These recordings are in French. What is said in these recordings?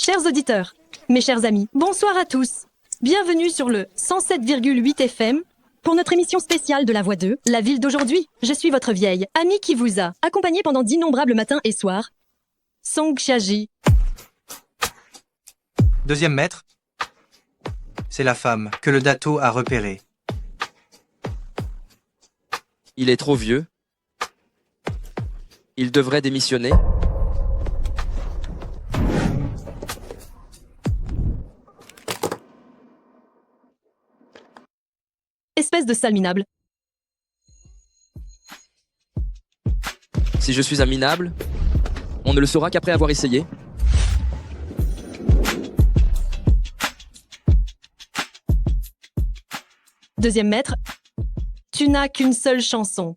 Chers auditeurs, mes chers amis, bonsoir à tous. Bienvenue sur le 107,8 FM pour notre émission spéciale de La Voix 2, la ville d'aujourd'hui. Je suis votre vieille amie qui vous a accompagné pendant d'innombrables matins et soirs. Song Xiaji. Deuxième maître, c'est la femme que le dato a repérée. Il est trop vieux. Il devrait démissionner. Espèce de sale minable. Si je suis un minable, on ne le saura qu'après avoir essayé. Deuxième maître, tu n'as qu'une seule chanson.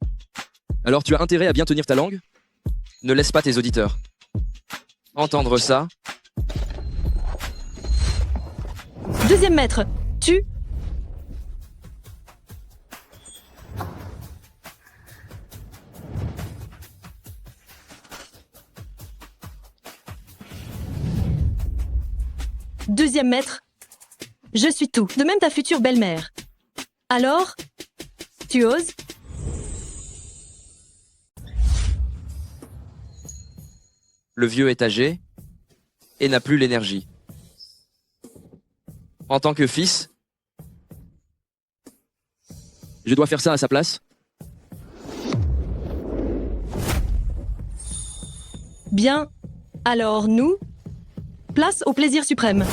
Alors tu as intérêt à bien tenir ta langue. Ne laisse pas tes auditeurs entendre ça. Deuxième maître, tu... Deuxième maître, je suis tout, de même ta future belle-mère. Alors, tu oses? Le vieux est âgé et n'a plus l'énergie. En tant que fils, je dois faire ça à sa place. Bien, alors nous, place au plaisir suprême.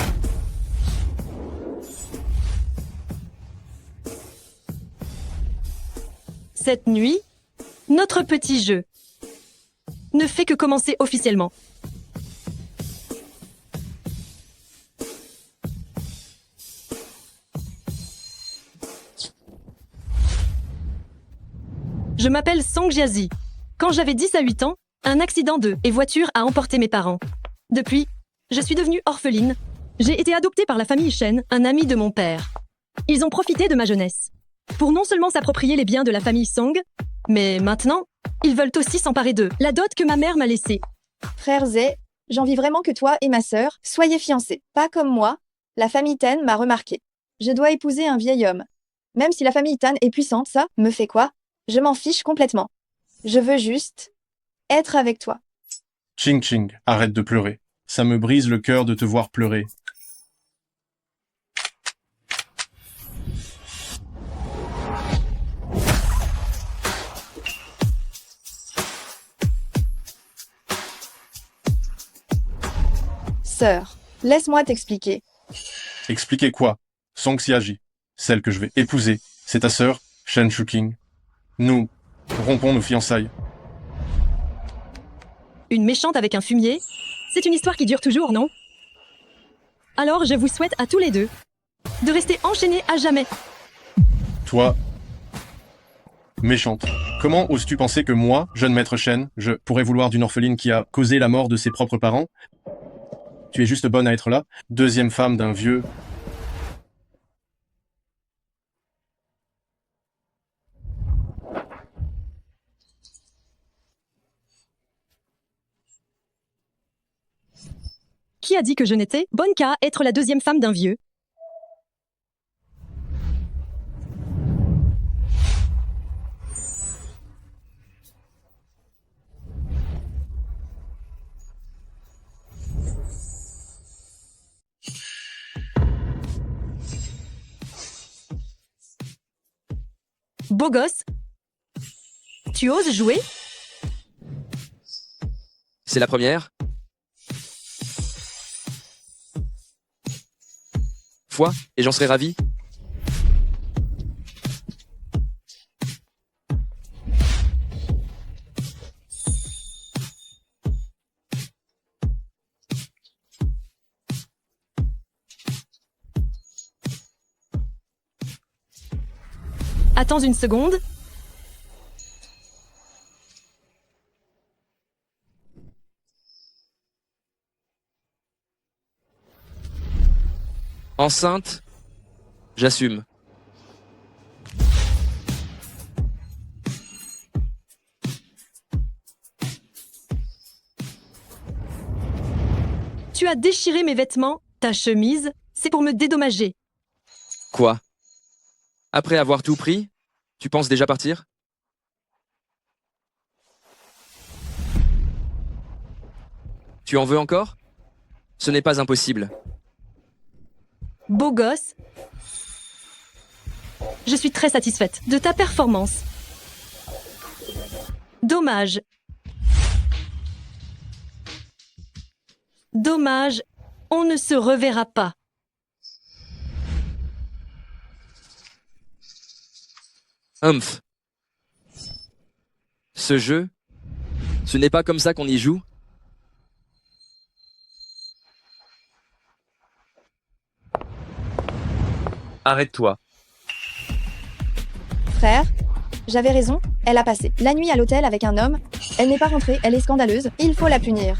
Cette nuit, notre petit jeu ne fait que commencer officiellement. Je m'appelle Song Jiazi. Quand j'avais 10 à 8 ans, un accident de voiture a emporté mes parents. Depuis, je suis devenue orpheline. J'ai été adoptée par la famille Shen, un ami de mon père. Ils ont profité de ma jeunesse pour non seulement s'approprier les biens de la famille Song, mais maintenant, ils veulent aussi s'emparer d'eux, la dot que ma mère m'a laissée. Frère Zé, j'envie vraiment que toi et ma sœur soyez fiancés. Pas comme moi, la famille Tan m'a remarqué. Je dois épouser un vieil homme. Même si la famille Tan est puissante, ça me fait quoi? Je m'en fiche complètement. Je veux juste être avec toi. Ching Ching, arrête de pleurer. Ça me brise le cœur de te voir pleurer. Sœur, laisse-moi t'expliquer. Expliquez quoi? Song Xiaji, celle que je vais épouser, c'est ta sœur, Shen Shuking. Nous rompons nos fiançailles. Une méchante avec un fumier? C'est une histoire qui dure toujours, non? Alors je vous souhaite à tous les deux de rester enchaînés à jamais. Toi, méchante. Comment oses-tu penser que moi, jeune maître Shen, je pourrais vouloir d'une orpheline qui a causé la mort de ses propres parents? Tu es juste bonne à être là, deuxième femme d'un vieux... Qui a dit que je n'étais bonne qu'à être la deuxième femme d'un vieux? Beau gosse? Tu oses jouer? C'est la première fois et j'en serais ravi. Attends une seconde. Enceinte, j'assume. Tu as déchiré mes vêtements, ta chemise, c'est pour me dédommager. Quoi? Après avoir tout pris, tu penses déjà partir? Tu en veux encore? Ce n'est pas impossible. Beau gosse. Je suis très satisfaite de ta performance. Dommage. Dommage, on ne se reverra pas. Humph. Ce jeu, ce n'est pas comme ça qu'on y joue? Arrête-toi. Frère, j'avais raison, elle a passé la nuit à l'hôtel avec un homme. Elle n'est pas rentrée, elle est scandaleuse, il faut la punir.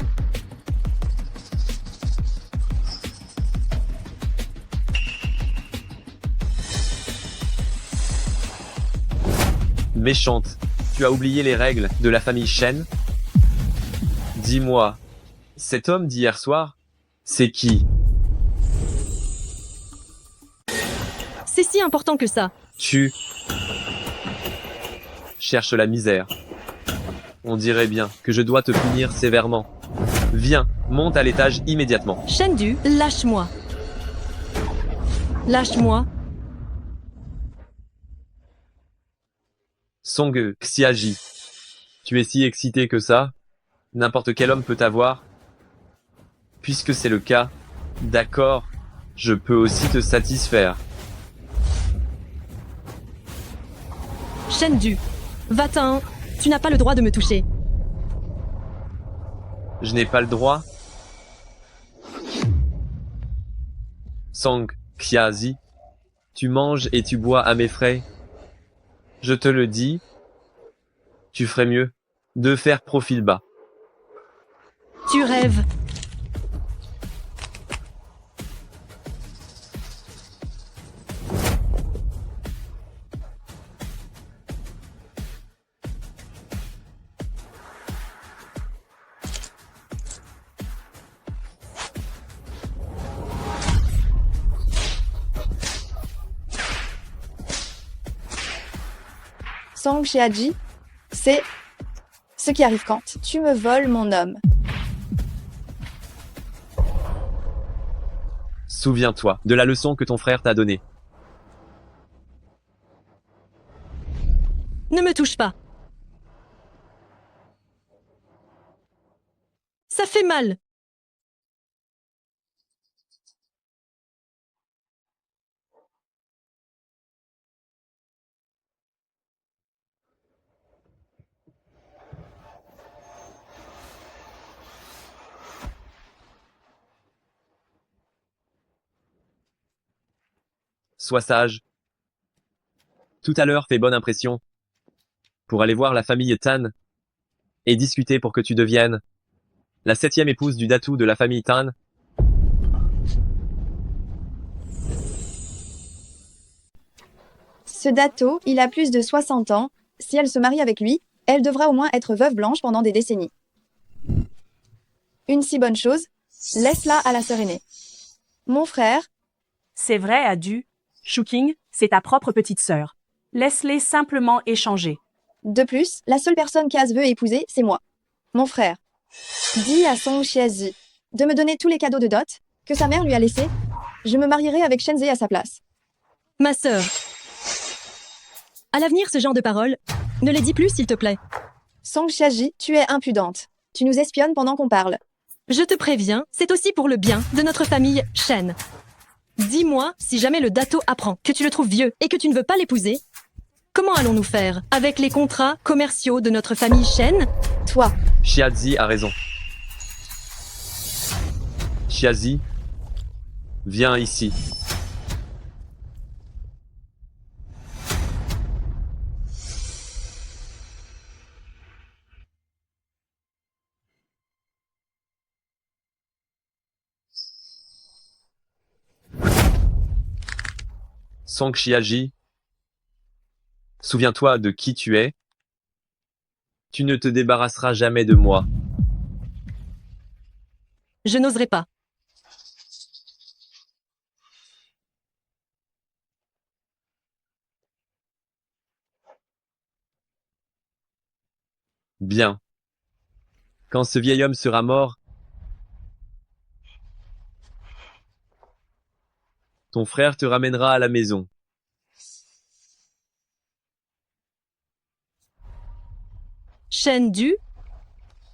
Méchante. Tu as oublié les règles de la famille Shen? Dis-moi, cet homme d'hier soir, c'est qui? C'est si important que ça. Tu cherches la misère. On dirait bien que je dois te punir sévèrement. Viens, monte à l'étage immédiatement. Shendu, lâche-moi. Lâche-moi. Song Xiaji. Tu es si excité que ça? N'importe quel homme peut t'avoir? Puisque c'est le cas, d'accord, je peux aussi te satisfaire. Shendu, va-t'en. Tu n'as pas le droit de me toucher. Je n'ai pas le droit? Song Xiazi, tu manges et tu bois à mes frais. Je te le dis, tu ferais mieux de faire profil bas. Tu rêves. Song Sheaji, c'est ce qui arrive quand tu me voles mon homme. Souviens-toi de la leçon que ton frère t'a donnée. Ne me touche pas. Ça fait mal. Sois sage. Tout à l'heure fais bonne impression. Pour aller voir la famille Tan et discuter pour que tu deviennes la 7e épouse du Datou de la famille Tan. Ce Dato, il a plus de 60 ans. Si elle se marie avec lui, elle devra au moins être veuve blanche pendant des décennies. Une si bonne chose, laisse-la à la sœur aînée. Mon frère, C'est vrai, Adu. Shuking, c'est ta propre petite sœur. Laisse-les simplement échanger. de plus, la seule personne qu'Az veut épouser, c'est moi. Mon frère. Dis à Song Xiazi de me donner tous les cadeaux de dot que sa mère lui a laissés. Je me marierai avec Shenze à sa place. Ma sœur. À l'avenir, ce genre de paroles, ne les dis plus, s'il te plaît. Song Xiaji, tu es impudente. Tu nous espionnes pendant qu'on parle. Je te préviens, c'est aussi pour le bien de notre famille Shen. Dis-moi, si jamais le Dato apprend que tu le trouves vieux et que tu ne veux pas l'épouser, comment allons-nous faire avec les contrats commerciaux de notre famille Shen? Toi, Xiazi a raison. Xiazi, viens ici. Song Xiaji, souviens-toi de qui tu es. Tu ne te débarrasseras jamais de moi. Je n'oserais pas. Bien. Quand ce vieil homme sera mort, ton frère te ramènera à la maison. Shen Du,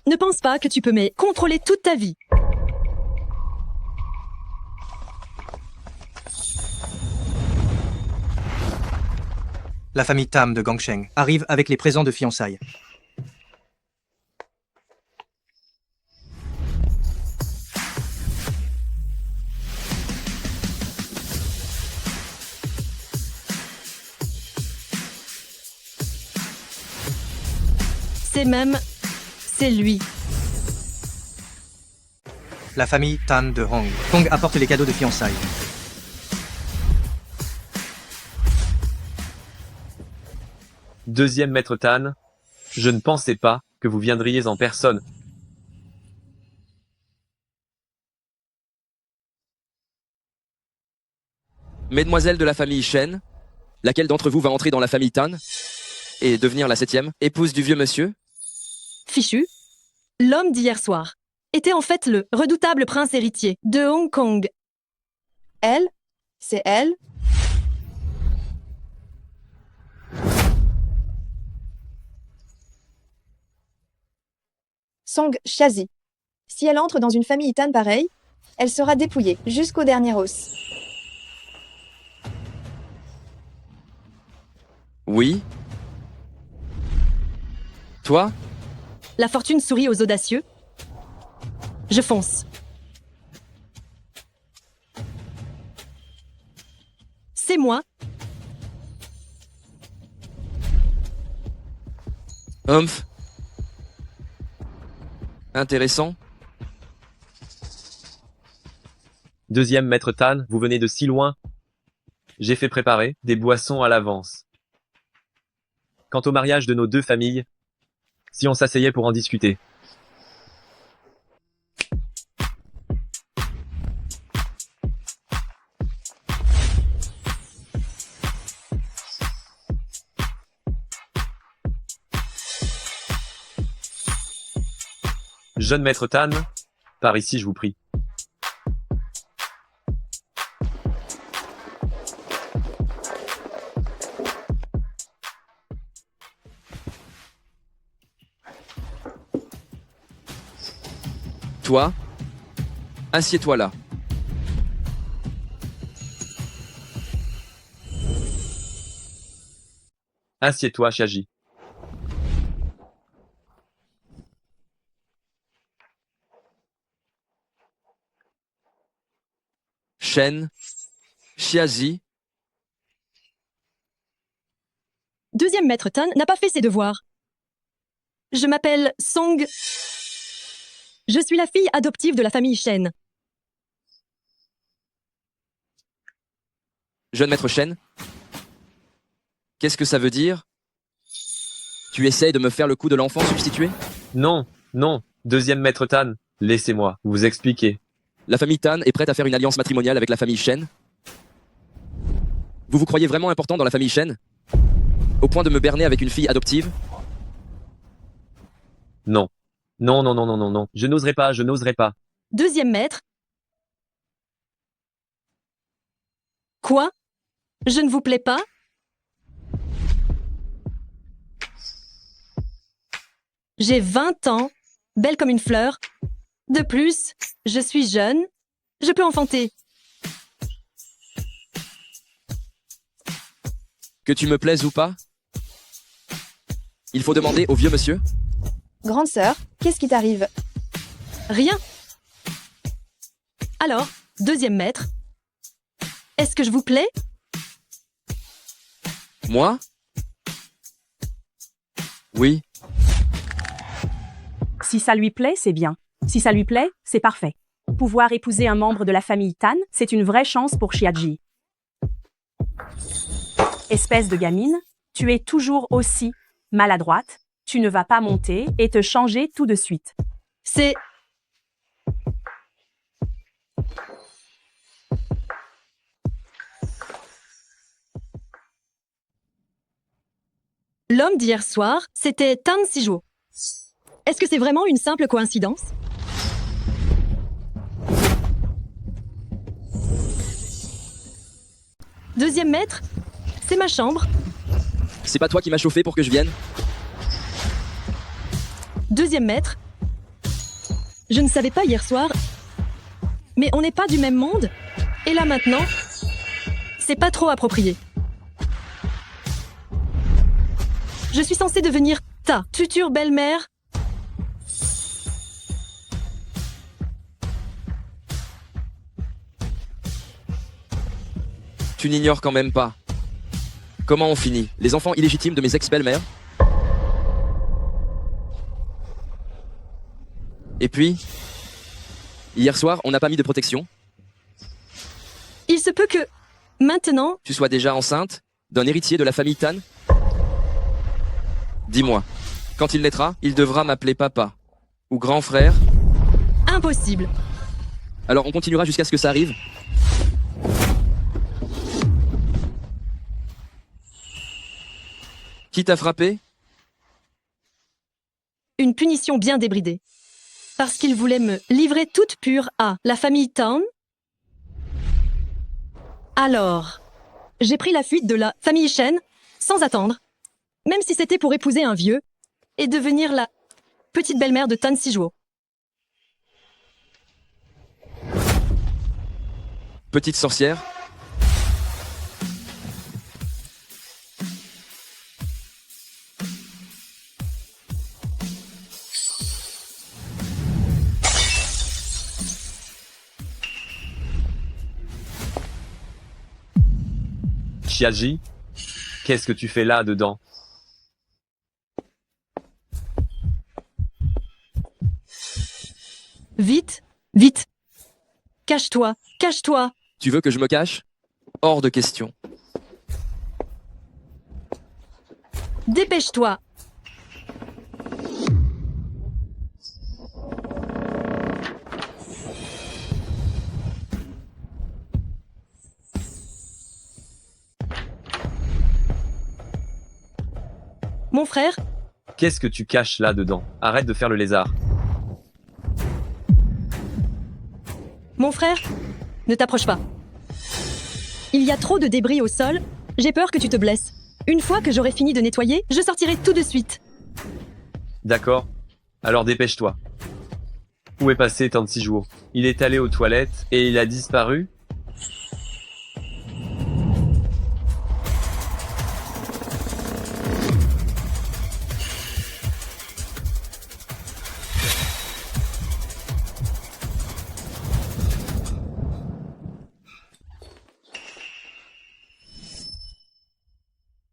ne pense pas que tu peux me contrôler toute ta vie. La famille Tam de Gangsheng arrive avec les présents de fiançailles. C'est lui. La famille Tan de Hong Kong apporte les cadeaux de fiançailles. Deuxième maître Tan, je ne pensais pas que vous viendriez en personne. Mesdemoiselles de la famille Shen, laquelle d'entre vous va entrer dans la famille Tan et devenir la 7e épouse du vieux monsieur? Fichu. L'homme d'hier soir était en fait le redoutable prince héritier de Hong Kong. Elle? C'est elle? Song Shazi. Si elle entre dans une famille Tan pareille, elle sera dépouillée jusqu'au dernier os. Oui. Toi? La fortune sourit aux audacieux. Je fonce. C'est moi. Humph. Intéressant. Deuxième maître Tan, vous venez de si loin. J'ai fait préparer des boissons à l'avance. Quant au mariage de nos deux familles, si on s'asseyait pour en discuter. Jeune maître Tan, par ici je vous prie. Toi? Assieds-toi là. Assieds-toi, Shaji. Shen, Xiazi, Deuxième maître Tan n'a pas fait ses devoirs. Je m'appelle Song. Je suis la fille adoptive de la famille Shen. jeune maître Shen. Qu'est-ce que ça veut dire? Tu essayes de me faire le coup de l'enfant substitué? Non, non, deuxième maître Tan, laissez-moi vous expliquer. La famille Tan est prête à faire une alliance matrimoniale avec la famille Shen? Vous vous croyez vraiment important dans la famille Shen? Au point de me berner avec une fille adoptive? Non. Non, non, non, non, non, non. Je n'oserais pas, je n'oserais pas. Deuxième maître. Quoi? Je ne vous plais pas? J'ai 20 ans, belle comme une fleur. De plus, je suis jeune. Je peux enfanter. Que tu me plaises ou pas? Il faut demander au vieux monsieur? Grande sœur, qu'est-ce qui t'arrive? Rien. Alors, deuxième maître. Est-ce que je vous plais? Moi? Oui. Si ça lui plaît, c'est bien. Si ça lui plaît, c'est parfait. Pouvoir épouser un membre de la famille Tan, c'est une vraie chance pour Xiaji. Espèce de gamine, tu es toujours aussi maladroite, tu ne vas pas monter et te changer tout de suite. C'est... L'homme d'hier soir, c'était Tan Sijo. Est-ce que c'est vraiment une simple coïncidence? Deuxième maître, c'est ma chambre. C'est pas toi qui m'as chauffé pour que je vienne? Deuxième maître, je ne savais pas hier soir, mais on n'est pas du même monde. Et là maintenant, c'est pas trop approprié. Je suis censée devenir ta future belle-mère. Tu n'ignores quand même pas. Comment on finit? Les enfants illégitimes de mes ex-belles-mères? Et puis, hier soir, on n'a pas mis de protection. Il se peut que, maintenant, Tu sois déjà enceinte d'un héritier de la famille Tan? Dis-moi, quand il naîtra, il devra m'appeler papa. Ou grand frère. impossible. Alors on continuera jusqu'à ce que ça arrive? Qui t'a frappé? Une punition bien débridée. Parce qu'il voulait me livrer toute pure à la famille Town. Alors, j'ai pris la fuite de la famille Shen sans attendre, même si c'était pour épouser un vieux et devenir la petite belle-mère de Tan Sijuo. Petite sorcière? Chiaji, qu'est-ce que tu fais là dedans? Vite, vite. Cache-toi, cache-toi. Tu veux que je me cache? Hors de question. Dépêche-toi. Mon frère, Qu'est-ce que tu caches là dedans? Arrête de faire le lézard. mon frère, ne t'approche pas. Il y a trop de débris au sol, j'ai peur que tu te blesses. Une fois que j'aurai fini de nettoyer, je sortirai tout de suite. D'accord. Alors dépêche-toi. Où est passé Tansijuo? Il est allé aux toilettes et il a disparu?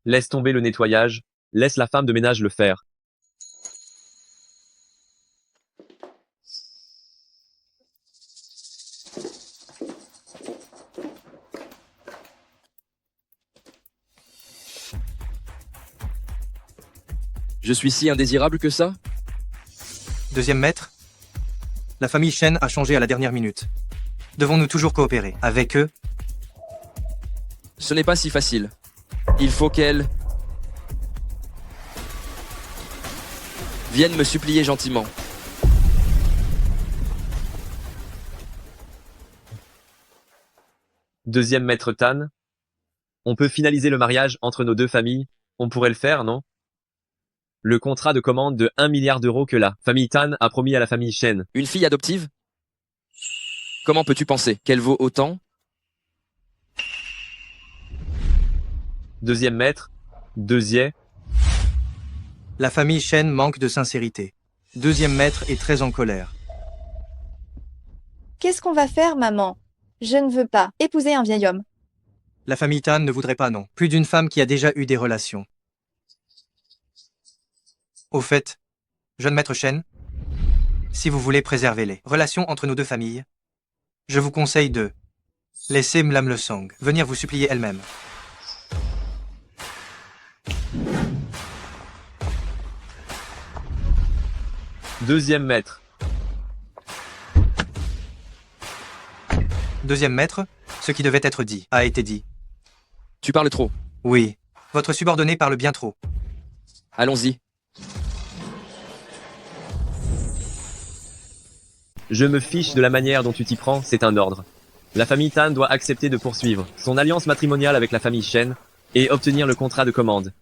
Laisse tomber le nettoyage, laisse la femme de ménage le faire. Je suis si indésirable que ça? Deuxième maître, la famille Shen a changé à la dernière minute. Devons-nous toujours coopérer avec eux? Ce n'est pas si facile. Il faut qu'elle vienne me supplier gentiment. Deuxième maître Tan. On peut finaliser le mariage entre nos deux familles. On pourrait le faire, non? Le contrat de commande de 1 milliard d'euros que la famille Tan a promis à la famille Shen. Une fille adoptive? Comment peux-tu penser qu'elle vaut autant? Deuxième maître. Deuxième. La famille Shen manque de sincérité. Deuxième maître est très en colère. Qu'est-ce qu'on va faire, maman? Je ne veux pas épouser un vieil homme. La famille Tan ne voudrait pas non. Plus d'une femme qui a déjà eu des relations. Au fait, jeune maître Shen, si vous voulez préserver les relations entre nos deux familles, je vous conseille de laisser Mlam Le Song venir vous supplier elle-même. Deuxième maître. Deuxième maître, ce qui devait être dit a été dit. Tu parles trop. Oui, votre subordonné parle bien trop. Allons-y. Je me fiche de la manière dont tu t'y prends, c'est un ordre. La famille Tan doit accepter de poursuivre son alliance matrimoniale avec la famille Shen et obtenir le contrat de commande.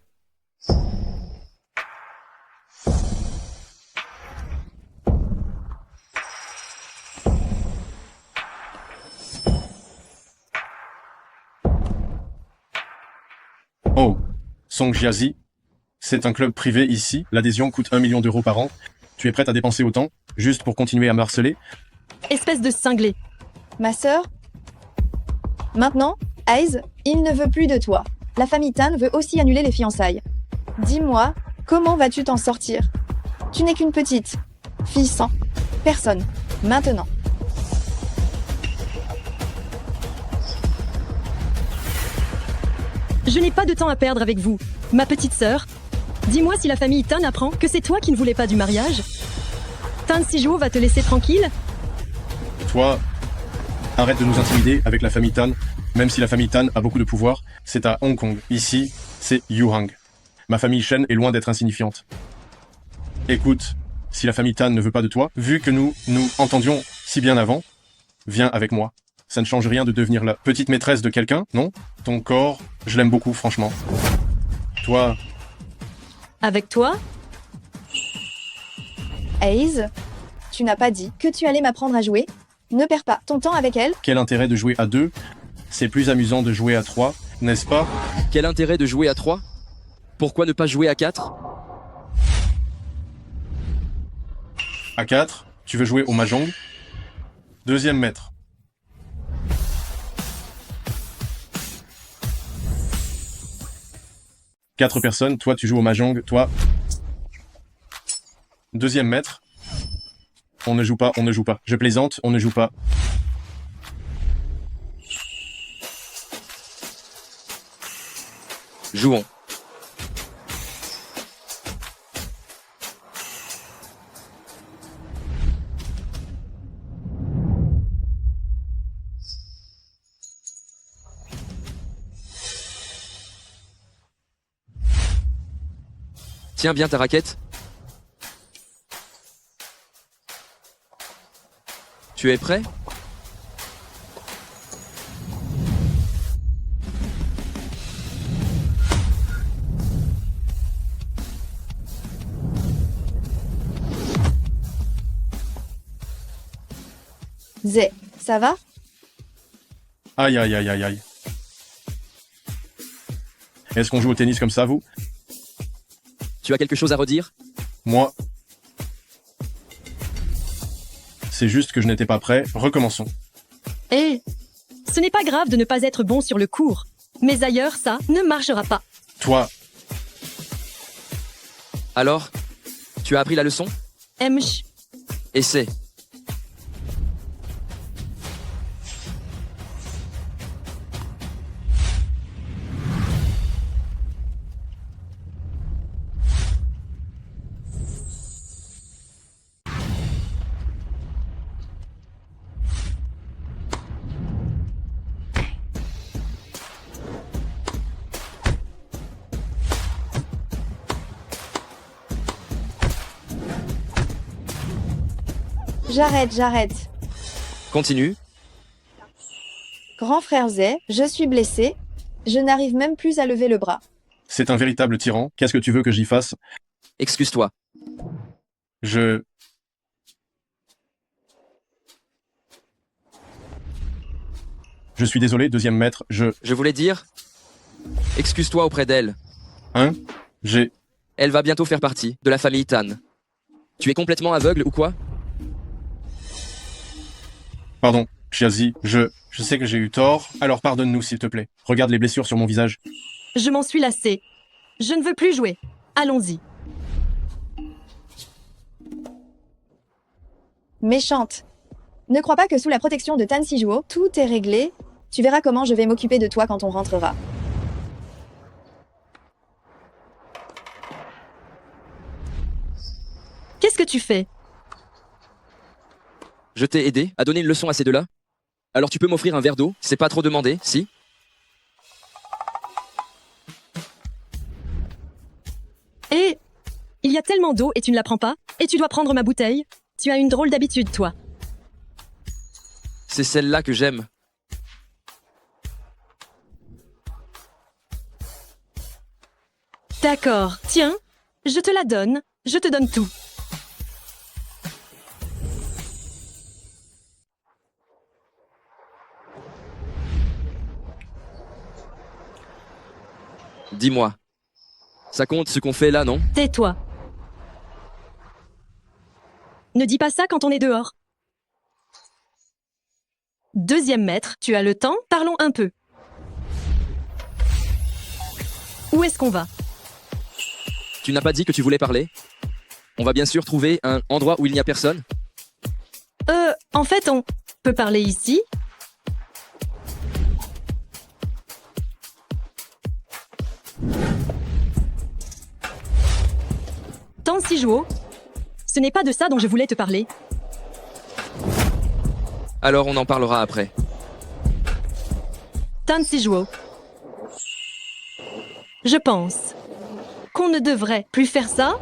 Oh, Song Jiazi, c'est un club privé ici. L'adhésion coûte 1 million d'euros par an. Tu es prête à dépenser autant, juste pour continuer à me harceler? Espèce de cinglé. Ma sœur? Maintenant, Aiz, il ne veut plus de toi. La famille Tan veut aussi annuler les fiançailles. Dis-moi, comment vas-tu t'en sortir? Tu n'es qu'une petite fille sans personne. Maintenant. Je n'ai pas de temps à perdre avec vous. Ma petite sœur, dis-moi si la famille Tan apprend que c'est toi qui ne voulais pas du mariage. Tan Sijuo va te laisser tranquille? Toi, arrête de nous intimider avec la famille Tan. Même si la famille Tan a beaucoup de pouvoir, c'est à Hong Kong. Ici, c'est Yuhang. Ma famille Shen est loin d'être insignifiante. Écoute, si la famille Tan ne veut pas de toi, vu que nous entendions si bien avant, viens avec moi. Ça ne change rien de devenir la petite maîtresse de quelqu'un, non? Ton corps, je l'aime beaucoup, franchement. Toi, Avec toi? Aiz, tu n'as pas dit que tu allais m'apprendre à jouer? Ne perds pas ton temps avec elle. quel intérêt de jouer à 2? C'est plus amusant de jouer à 3, n'est-ce pas? Quel intérêt de jouer à 3? Pourquoi ne pas jouer à 4? À 4, tu veux jouer au mahjong? Deuxième maître. Quatre personnes, toi tu joues au mahjong, toi. Deuxième maître. On ne joue pas, on ne joue pas. Je plaisante, on ne joue pas. Jouons. Tiens bien ta raquette. Tu es prêt? Zé, ça va? Aïe aïe aïe aïe aïe. Est-ce qu'on joue au tennis comme ça, vous? Tu as quelque chose à redire? Moi. C'est juste que je n'étais pas prêt. Recommençons. Eh, ce n'est pas grave de ne pas être bon sur le court. Mais ailleurs, ça ne marchera pas. Toi, Alors, tu as appris la leçon? Mch. Essaie. J'arrête. Continue. Grand frère Zé, je suis blessé. Je n'arrive même plus à lever le bras. c'est un véritable tyran. Qu'est-ce que tu veux que j'y fasse? Excuse-toi. Je suis désolé, deuxième maître. Je voulais dire... Excuse-toi auprès d'elle. Hein? Elle va bientôt faire partie de la famille Tan. Tu es complètement aveugle ou quoi? Pardon, Chiazi, je sais que j'ai eu tort, alors pardonne-nous s'il te plaît. Regarde les blessures sur mon visage. Je m'en suis lassée. Je ne veux plus jouer. Allons-y. Méchante. Ne crois pas que sous la protection de Tan Sijuo, tout est réglé. Tu verras comment je vais m'occuper de toi quand on rentrera. Qu'est-ce que tu fais? Je t'ai aidé à donner une leçon à ces deux-là. Alors tu peux m'offrir un verre d'eau, c'est pas trop demandé, si? Eh, il y a tellement d'eau et tu ne la prends pas? Et tu dois prendre ma bouteille? Tu as une drôle d'habitude, toi. C'est celle-là que j'aime. D'accord, tiens, je te la donne, je te donne tout. Dis-moi. Ça compte ce qu'on fait là, non? Tais-toi. Ne dis pas ça quand on est dehors. Deuxième maître, tu as le temps? Parlons un peu. Où est-ce qu'on va? Tu n'as pas dit que tu voulais parler? On va bien sûr trouver un endroit où il n'y a personne. En fait, on peut parler ici? Tansijuo, ce n'est pas de ça dont je voulais te parler. Alors on en parlera après. Tansijuo. Je pense qu'on ne devrait plus faire ça.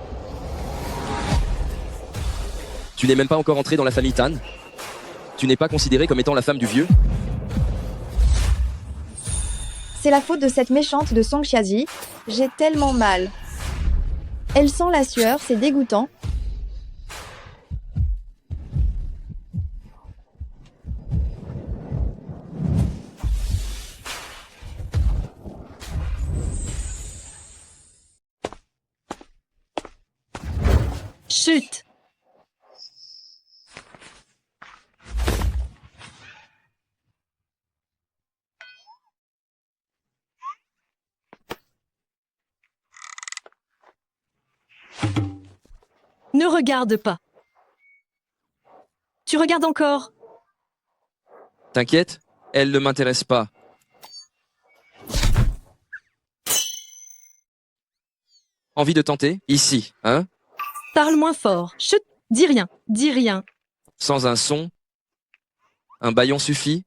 Tu n'es même pas encore entré dans la famille Tan? Tu n'es pas considérée comme étant la femme du vieux? C'est la faute de cette méchante de Song Xiaji. J'ai tellement mal. Elle sent la sueur, c'est dégoûtant. Chut! Ne regarde pas. Tu regardes encore. T'inquiète, elle ne m'intéresse pas. Envie de tenter? Ici, hein? Parle moins fort. Chut! Dis rien. Dis rien. Sans un son? Un bâillon suffit?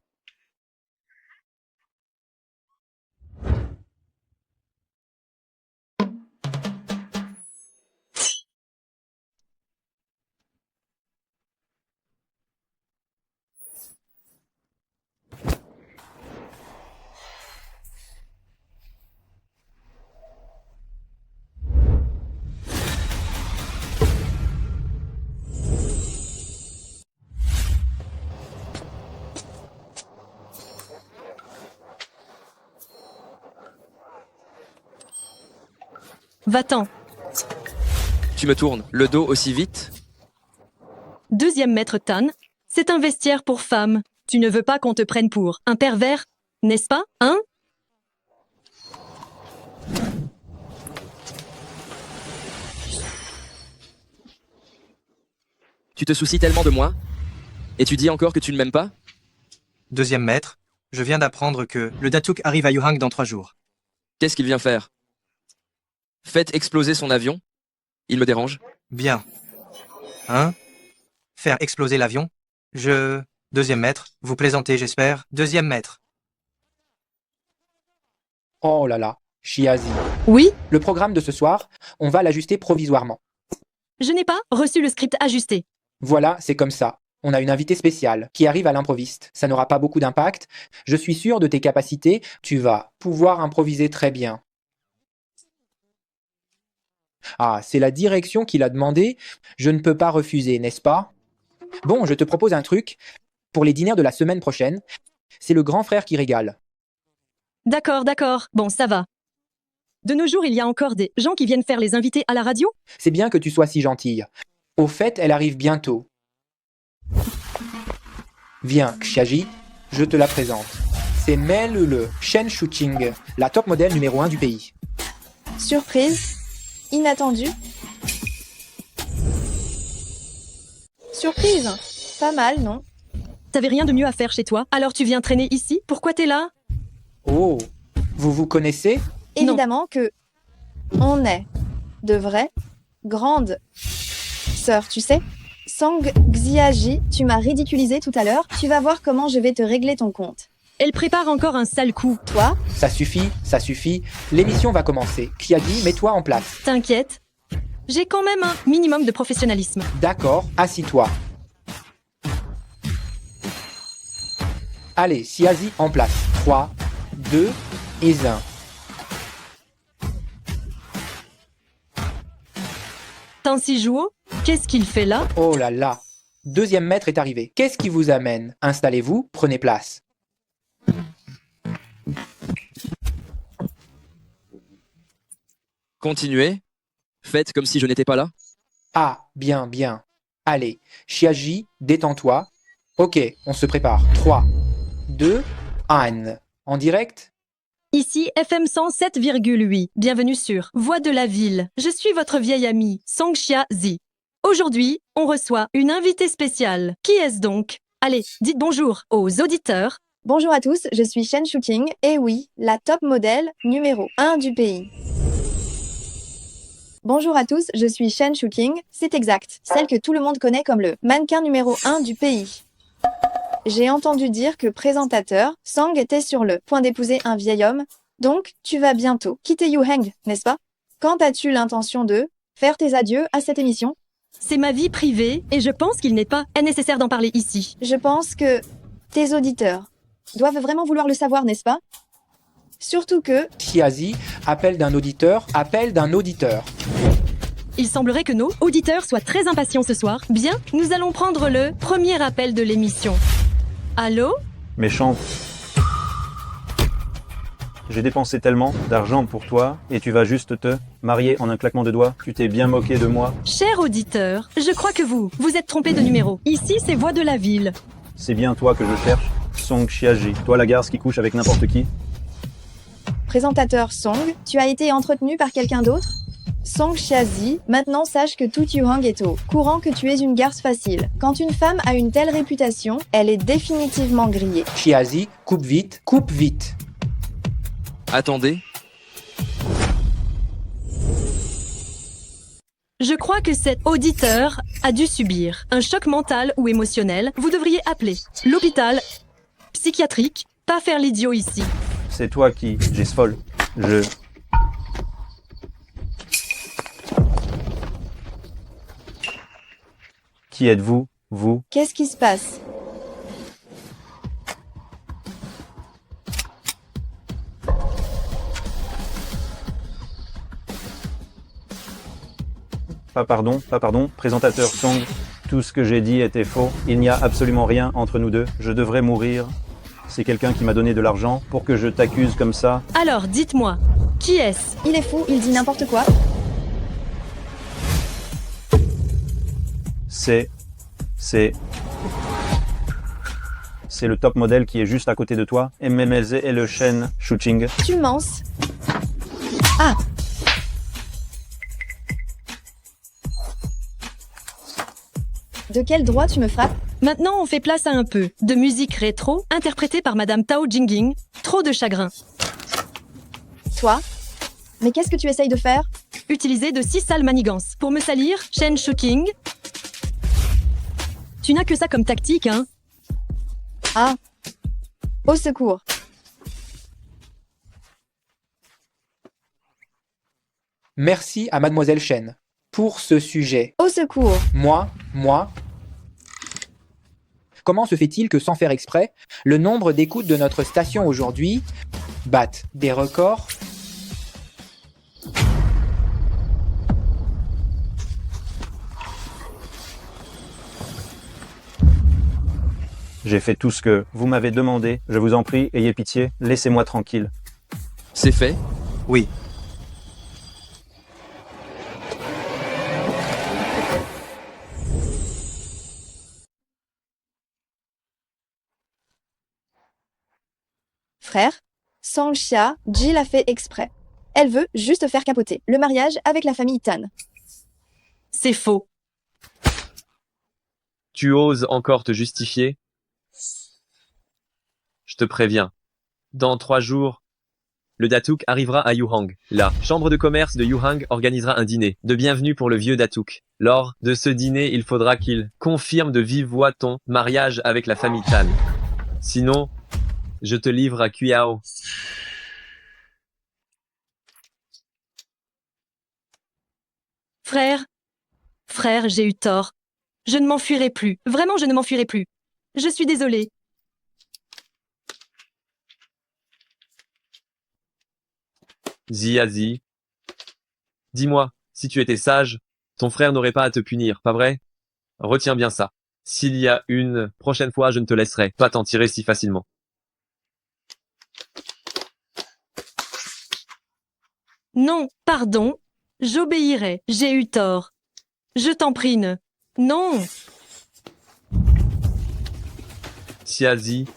Va-t'en. Tu me tournes le dos aussi vite? Deuxième maître Tan, c'est un vestiaire pour femmes. Tu ne veux pas qu'on te prenne pour un pervers, n'est-ce pas, hein? Tu te soucies tellement de moi? Et tu dis encore que tu ne m'aimes pas? Deuxième maître, je viens d'apprendre que le Datuk arrive à Yuhang dans 3 jours. Qu'est-ce qu'il vient faire? Faites exploser son avion? Il me dérange. Bien. Hein? Faire exploser l'avion? Deuxième maître, vous plaisantez, j'espère. Deuxième maître. Oh là là, Chiazi. Oui? Le programme de ce soir, on va l'ajuster provisoirement. Je n'ai pas reçu le script ajusté. Voilà, c'est comme ça. On a une invitée spéciale qui arrive à l'improviste. Ça n'aura pas beaucoup d'impact. Je suis sûr de tes capacités. Tu vas pouvoir improviser très bien. Ah, c'est la direction qui l'a demandé. Je ne peux pas refuser, n'est-ce pas? Bon, je te propose un truc. Pour les dîners de la semaine prochaine, c'est le grand frère qui régale. D'accord, d'accord. Bon, ça va. De nos jours, il y a encore des gens qui viennent faire les invités à la radio? C'est bien que tu sois si gentille. Au fait, elle arrive bientôt. Viens, Xiaji, je te la présente. C'est Mel Le Shen Shuqing, la top modèle numéro 1 du pays. Surprise. Inattendu. Surprise. Pas mal, non? T'avais rien de mieux à faire chez toi, alors tu viens traîner ici? Pourquoi t'es là? Oh, vous vous connaissez? Évidemment que on est de vraies grandes sœurs, tu sais. Sang Xiaji, tu m'as ridiculisé tout à l'heure. Tu vas voir comment je vais te régler ton compte. Elle prépare encore un sale coup. Toi, Ça suffit, ça suffit. L'émission va commencer. Xiaji, mets-toi en place. T'inquiète. J'ai quand même un minimum de professionnalisme. D'accord, assis-toi. Allez, Xiazi en place. 3, 2 et 1. Tansijuo, qu'est-ce qu'il fait là? Oh là là. Deuxième maître est arrivé. Qu'est-ce qui vous amène? Installez-vous, prenez place. Continuez. Faites comme si je n'étais pas là. Ah, bien, bien. Allez, Xiaji, détends-toi. Ok, on se prépare. 3, 2, 1. En direct? Ici FM 107,8. Bienvenue sur Voix de la ville. Je suis votre vieille amie, Songxia Zi. Aujourd'hui, on reçoit une invitée spéciale. Qui est-ce donc? Allez, dites bonjour aux auditeurs. Bonjour à tous, je suis Shen Shuking, et oui, la top modèle numéro 1 du pays. Bonjour à tous, je suis Shen Shuking, c'est exact, celle que tout le monde connaît comme le mannequin numéro 1 du pays. J'ai entendu dire que présentateur, Song était sur le point d'épouser un vieil homme, donc tu vas bientôt quitter Yuheng, n'est-ce pas? Quand as-tu l'intention de faire tes adieux à cette émission? C'est ma vie privée et je pense qu'il n'est pas nécessaire d'en parler ici. Je pense que tes auditeurs doivent vraiment vouloir le savoir, n'est-ce pas? Surtout que Xiazi, appel d'un auditeur, appel d'un auditeur. Il semblerait que nos auditeurs soient très impatients ce soir. Bien, nous allons prendre le premier appel de l'émission. Allô? Méchante. J'ai dépensé tellement d'argent pour toi et tu vas juste te marier en un claquement de doigts. Tu t'es bien moqué de moi. Cher auditeur, je crois que vous êtes trompé de numéro. Ici, c'est Voix de la ville. C'est bien toi que je cherche. Song Xiaji. Toi la garce qui couche avec n'importe qui. présentateur Song, tu as été entretenu par quelqu'un d'autre? Song Xiazi, maintenant sache que tout Yuhang est au courant que tu es une garce facile. Quand une femme a une telle réputation, elle est définitivement grillée. Xiazi, coupe vite, coupe vite. Attendez. Je crois que cet auditeur a dû subir un choc mental ou émotionnel. Vous devriez appeler l'hôpital psychiatrique, pas faire l'idiot ici. C'est toi qui, folle. Qui êtes-vous, vous? Qu'est-ce qui se passe? Pas pardon, présentateur Song. Tout ce que j'ai dit était faux. Il n'y a absolument rien entre nous deux. Je devrais mourir. C'est quelqu'un qui m'a donné de l'argent pour que je t'accuse comme ça. Alors, dites-moi, qui est-ce? Il est fou, il dit n'importe quoi. C'est le top modèle qui est juste à côté de toi. MMLZ et le Shen Shuking. Tu menses. Ah! De quel droit tu me frappes? Maintenant, on fait place à un peu de musique rétro, interprétée par Madame Tao Jingjing. Trop de chagrin. Toi? Mais qu'est-ce que tu essayes de faire? Utiliser de 6 sales manigances pour me salir, Shen Shuking. Tu n'as que ça comme tactique, hein? Ah! Au secours! Merci à Mademoiselle Shen pour ce sujet. Au secours! Moi. Comment se fait-il que sans faire exprès, le nombre d'écoutes de notre station aujourd'hui batte des records? J'ai fait tout ce que vous m'avez demandé. Je vous en prie, ayez pitié, laissez-moi tranquille. C'est fait. Oui. Frère, Sangxia, Ji l'a fait exprès. Elle veut juste faire capoter le mariage avec la famille Tan. C'est faux. Tu oses encore te justifier? Je te préviens. Dans 3 jours, le Datuk arrivera à Yuhang. La chambre de commerce de Yuhang organisera un dîner de bienvenue pour le vieux Datuk. Lors de ce dîner, il faudra qu'il confirme de vive voix ton mariage avec la famille Tan. Sinon, je te livre à Kuyao. Frère, j'ai eu tort. Je ne m'enfuirai plus. Vraiment, je ne m'enfuirai plus. Je suis désolée. Ziazi. Dis-moi, si tu étais sage, ton frère n'aurait pas à te punir, pas vrai? Retiens bien ça. S'il y a une prochaine fois, je ne te laisserai pas t'en tirer si facilement. Non, pardon. J'obéirai. J'ai eu tort. Je t'en prie, ne. Non. Ziazi,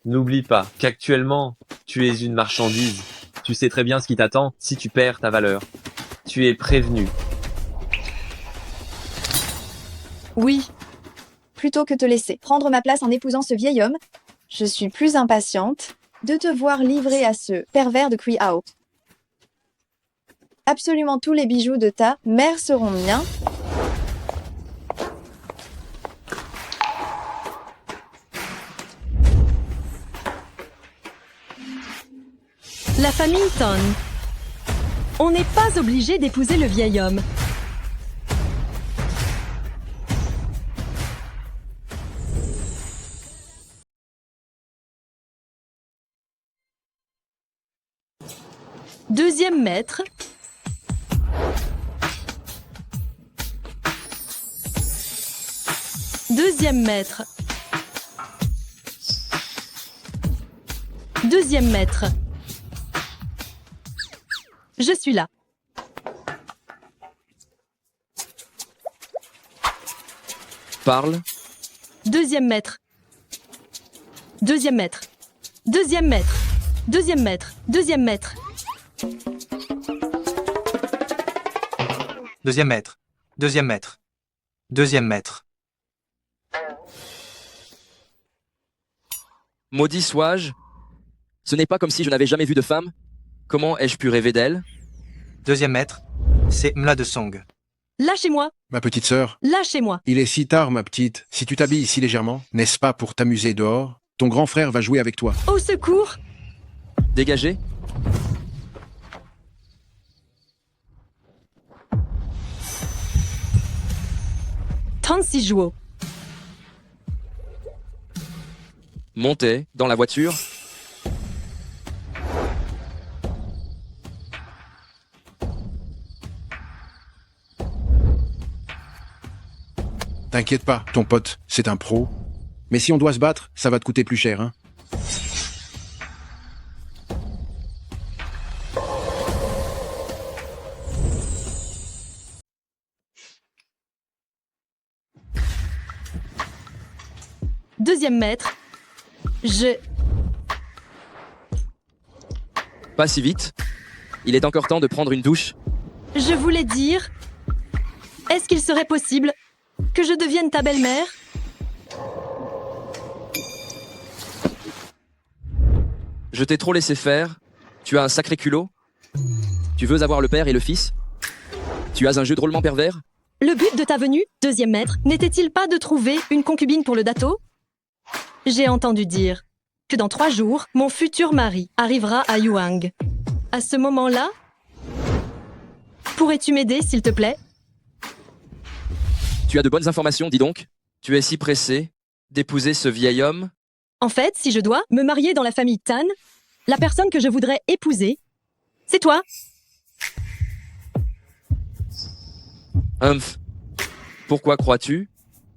n'oublie pas qu'actuellement, tu es une marchandise. Tu sais très bien ce qui t'attend si tu perds ta valeur. Tu es prévenu. Oui. Plutôt que te laisser prendre ma place en épousant ce vieil homme, je suis plus impatiente de te voir livré à ce pervers de Kriao. Absolument tous les bijoux de ta mère seront miens. La famille Tan. On n'est pas obligé d'épouser le vieil homme. Deuxième maître. Deuxième maître. Deuxième maître. Je suis là. Parle. Deuxième maître. Deuxième maître. Deuxième maître. Deuxième maître. Deuxième maître. Deuxième maître. Deuxième maître. Deuxième maître. Maudit sois-je. Ce n'est pas comme si je n'avais jamais vu de femme. Comment ai-je pu rêver d'elle? Deuxième maître. C'est Mla de Song. Lâchez-moi. Ma petite sœur, Lâchez-moi. il est si tard, ma petite. Si tu t'habilles si légèrement, n'est-ce pas pour t'amuser dehors? Ton grand frère va jouer avec toi. Au secours. Dégagez. Tansijuo. Montez dans la voiture. T'inquiète pas, ton pote, c'est un pro. Mais si on doit se battre, ça va te coûter plus cher, hein. Deuxième maître. Pas si vite. Il est encore temps de prendre une douche. Je voulais dire... Est-ce qu'il serait possible que je devienne ta belle-mère? Je t'ai trop laissé faire. Tu as un sacré culot. Tu veux avoir le père et le fils? Tu as un jeu drôlement pervers? Le but de ta venue, deuxième maître, n'était-il pas de trouver une concubine pour le dato? J'ai entendu dire que dans 3 jours, mon futur mari arrivera à Yuang. À ce moment-là, pourrais-tu m'aider, s'il te plaît? Tu as de bonnes informations, dis donc. Tu es si pressé d'épouser ce vieil homme? En fait, si je dois me marier dans la famille Tan, la personne que je voudrais épouser, c'est toi. Humph. Pourquoi crois-tu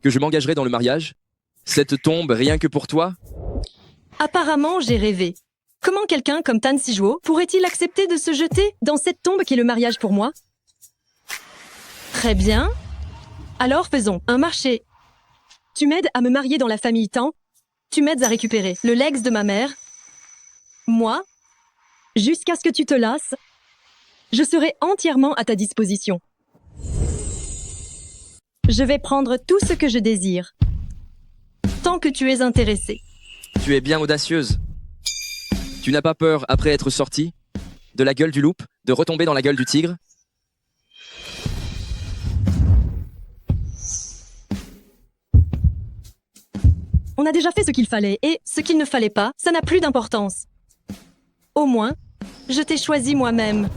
que je m'engagerai dans le mariage? Cette tombe rien que pour toi? Apparemment, j'ai rêvé. Comment quelqu'un comme Tan Sijuo pourrait-il accepter de se jeter dans cette tombe qui est le mariage pour moi? Très bien. Alors faisons un marché. Tu m'aides à me marier dans la famille Tan. Tu m'aides à récupérer le legs de ma mère. Moi, jusqu'à ce que tu te lasses, je serai entièrement à ta disposition. Je vais prendre tout ce que je désire. Tant que tu es intéressé. Tu es bien audacieuse. Tu n'as pas peur, après être sortie de la gueule du loup, de retomber dans la gueule du tigre? On a déjà fait ce qu'il fallait, et ce qu'il ne fallait pas, ça n'a plus d'importance. Au moins, je t'ai choisi moi-même.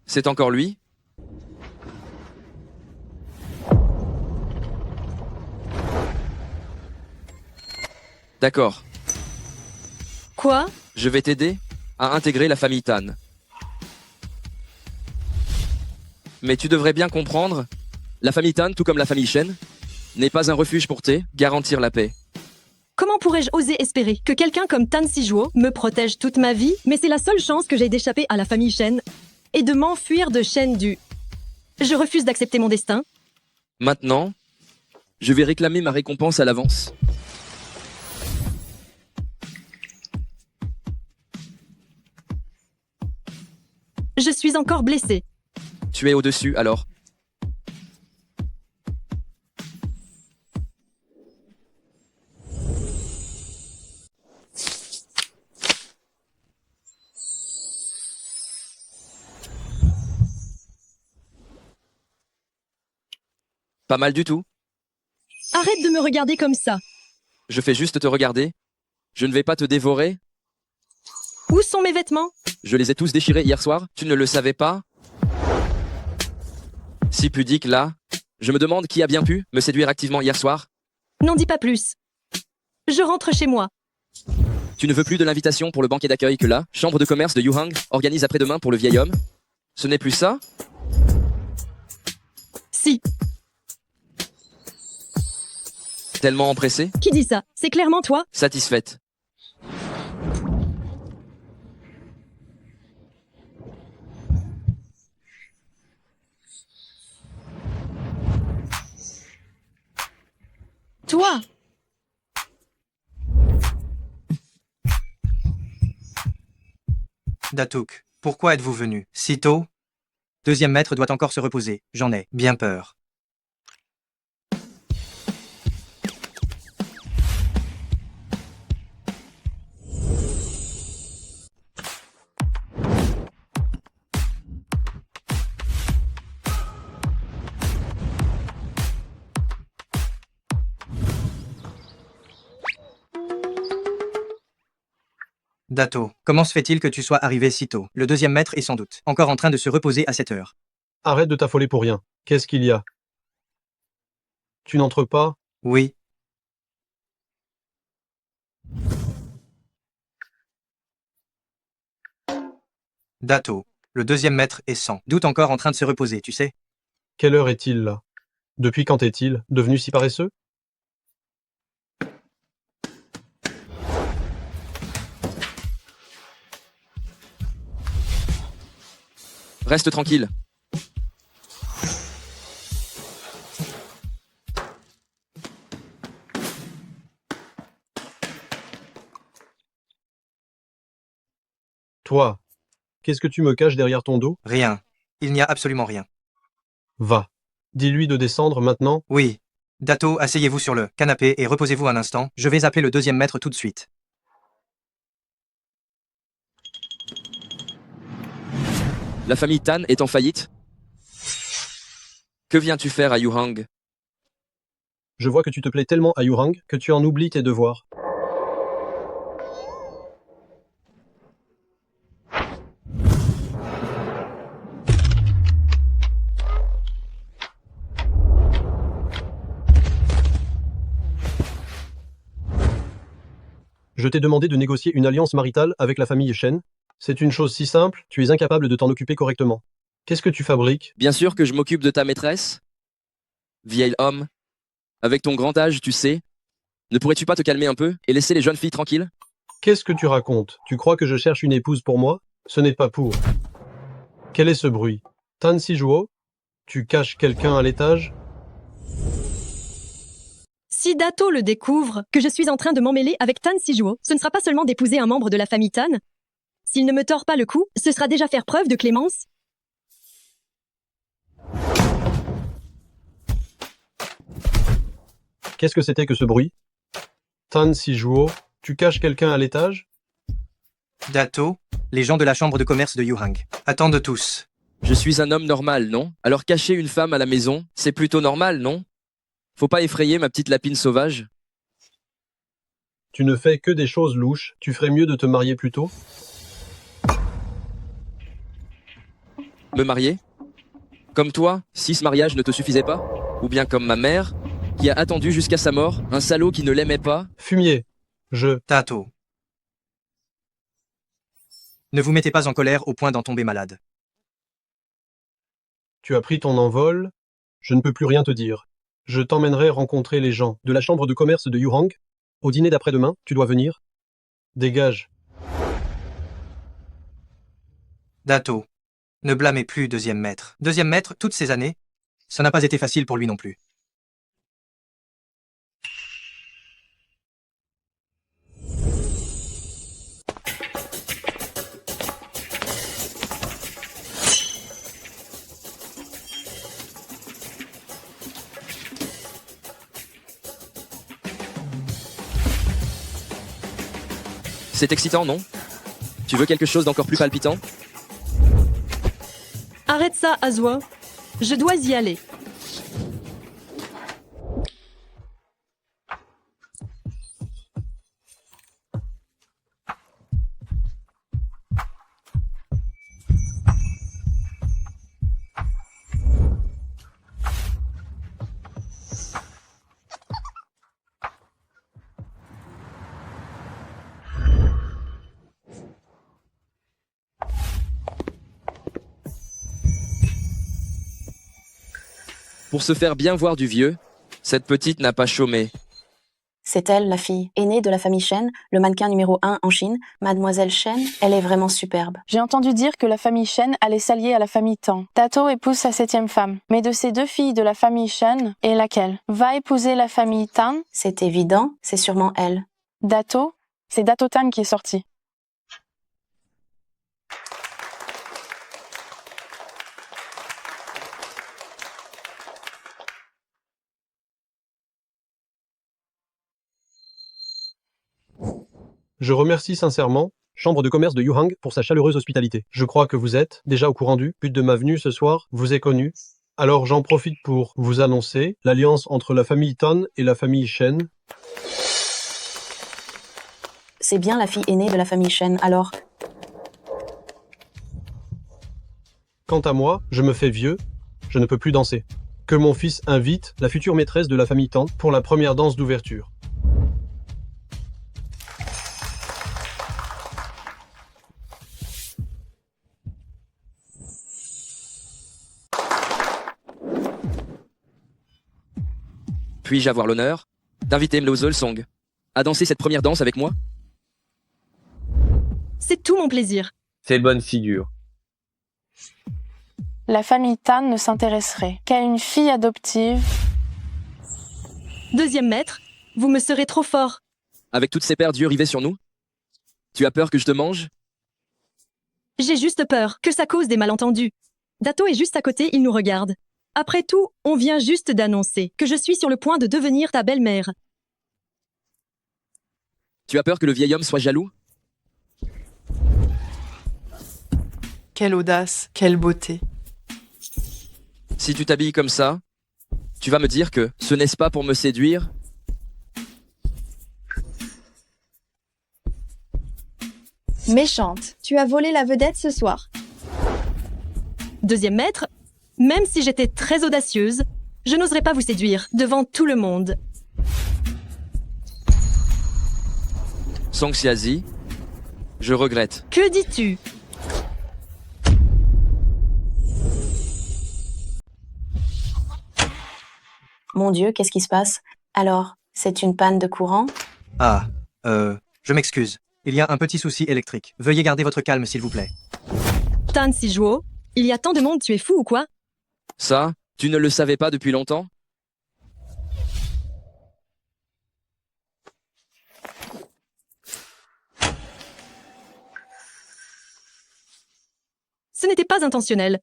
C'est encore lui? D'accord. Quoi? Je vais t'aider à intégrer la famille Tan. Mais tu devrais bien comprendre, la famille Tan, tout comme la famille Shen, n'est pas un refuge pour garantir la paix. Comment pourrais-je oser espérer que quelqu'un comme Tan Sijuo me protège toute ma vie? Mais c'est la seule chance que j'ai d'échapper à la famille Shen et de m'enfuir de Shen du... Je refuse d'accepter mon destin. Maintenant, je vais réclamer ma récompense à l'avance. Je suis encore blessée. Tu es au-dessus, alors. Pas mal du tout. Arrête de me regarder comme ça. Je fais juste te regarder. Je ne vais pas te dévorer. Où sont mes vêtements? Je les ai tous déchirés hier soir. Tu ne le savais pas? Si pudique là. Je me demande qui a bien pu me séduire activement hier soir. N'en dis pas plus. Je rentre chez moi. Tu ne veux plus de l'invitation pour le banquet d'accueil que la chambre de commerce de Yuhang organise après-demain pour le vieil homme? Ce n'est plus ça? Si. Tellement empressé? Qui dit ça? C'est clairement toi? Satisfaite. Toi! Datuk, pourquoi êtes-vous venu si tôt? Deuxième maître doit encore se reposer. J'en ai bien peur. Dato, comment se fait-il que tu sois arrivé si tôt? Le deuxième maître est sans doute encore en train de se reposer à cette heure. Arrête de t'affoler pour rien. Qu'est-ce qu'il y a? Tu n'entres pas? Oui. Dato, le deuxième maître est sans doute encore en train de se reposer, tu sais? Quelle heure est-il là? Depuis quand est-il devenu si paresseux? Reste tranquille. Toi, qu'est-ce que tu me caches derrière ton dos? Rien. Il n'y a absolument rien. Va. Dis-lui de descendre maintenant. Oui. Dato, asseyez-vous sur le canapé et reposez-vous un instant. Je vais appeler le deuxième maître tout de suite. La famille Tan est en faillite? Que viens-tu faire à Yuhang? Je vois que tu te plais tellement à Yurang que tu en oublies tes devoirs. Je t'ai demandé de négocier une alliance maritale avec la famille Shen. C'est une chose si simple, tu es incapable de t'en occuper correctement. Qu'est-ce que tu fabriques? Bien sûr que je m'occupe de ta maîtresse. Vieil homme. Avec ton grand âge, tu sais. Ne pourrais-tu pas te calmer un peu et laisser les jeunes filles tranquilles? Qu'est-ce que tu racontes? Tu crois que je cherche une épouse pour moi? Ce n'est pas pour. Quel est ce bruit? Tan Sijuo? Tu caches quelqu'un à l'étage? Si Dato le découvre, que je suis en train de m'emmêler avec Tan Sijuo, ce ne sera pas seulement d'épouser un membre de la famille Tan. S'il ne me tord pas le cou, ce sera déjà faire preuve de clémence. Qu'est-ce que c'était que ce bruit? Tan Sijuo, tu caches quelqu'un à l'étage? Dato, les gens de la chambre de commerce de Yuhang attendent tous. Je suis un homme normal, non? Alors cacher une femme à la maison, c'est plutôt normal, non? Faut pas effrayer ma petite lapine sauvage. Tu ne fais que des choses louches, tu ferais mieux de te marier plus tôt? Me marier? Comme toi, si ce mariage ne te suffisait pas? Ou bien comme ma mère, qui a attendu jusqu'à sa mort, un salaud qui ne l'aimait pas? Fumier, Tato. Ne vous mettez pas en colère au point d'en tomber malade. Tu as pris ton envol, je ne peux plus rien te dire. Je t'emmènerai rencontrer les gens de la chambre de commerce de Yuhang. Au dîner d'après-demain, tu dois venir. Dégage. Dato. Ne blâmez plus deuxième maître. Deuxième maître, toutes ces années, ça n'a pas été facile pour lui non plus. C'est excitant, non? Tu veux quelque chose d'encore plus palpitant? Arrête ça, Azwa. Je dois y aller. Pour se faire bien voir du vieux, cette petite n'a pas chômé. C'est elle, la fille aînée de la famille Shen, le mannequin numéro 1 en Chine. Mademoiselle Shen, elle est vraiment superbe. J'ai entendu dire que la famille Shen allait s'allier à la famille Tang. Tato épouse sa 7e femme. Mais de ces deux filles de la famille Shen, est laquelle? Va épouser la famille Tang? C'est évident, c'est sûrement elle. Dato? C'est Dato Tang qui est sorti. Je remercie sincèrement Chambre de commerce de Yuhang pour sa chaleureuse hospitalité. Je crois que vous êtes déjà au courant du but de ma venue ce soir, vous est connu. Alors j'en profite pour vous annoncer l'alliance entre la famille Tan et la famille Shen. C'est bien la fille aînée de la famille Shen, alors. Quant à moi, je me fais vieux, je ne peux plus danser. Que mon fils invite la future maîtresse de la famille Tan pour la première danse d'ouverture. Puis-je avoir l'honneur d'inviter Mlo Song à danser cette première danse avec moi? C'est tout mon plaisir. Fais bonne figure. La famille Tan ne s'intéresserait qu'à une fille adoptive. Deuxième maître, vous me serez trop fort. Avec toutes ces paires d'yeux rivés sur nous? Tu as peur que je te mange? J'ai juste peur que ça cause des malentendus. Dato est juste à côté, il nous regarde. Après tout, on vient juste d'annoncer que je suis sur le point de devenir ta belle-mère. Tu as peur que le vieil homme soit jaloux? Quelle audace, quelle beauté. Si tu t'habilles comme ça, tu vas me dire que ce n'est pas pour me séduire? Méchante, tu as volé la vedette ce soir. Deuxième maître, même si j'étais très audacieuse, je n'oserais pas vous séduire devant tout le monde. Song Xiazi, je regrette. Que dis-tu? Mon Dieu, qu'est-ce qui se passe? Alors, c'est une panne de courant? Ah, je m'excuse. Il y a un petit souci électrique. Veuillez garder votre calme, s'il vous plaît. Tan Sijuo, il y a tant de monde, tu es fou ou quoi? Ça, tu ne le savais pas depuis longtemps? Ce n'était pas intentionnel.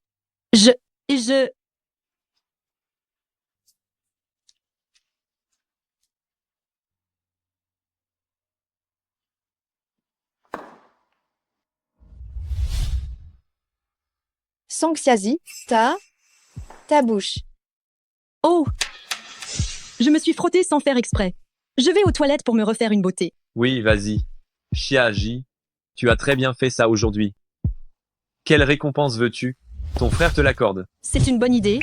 Song Xiazi, ta bouche. Oh! Je me suis frottée sans faire exprès. Je vais aux toilettes pour me refaire une beauté. Oui, vas-y. Xiaji, tu as très bien fait ça aujourd'hui. Quelle récompense veux-tu? Ton frère te l'accorde. C'est une bonne idée.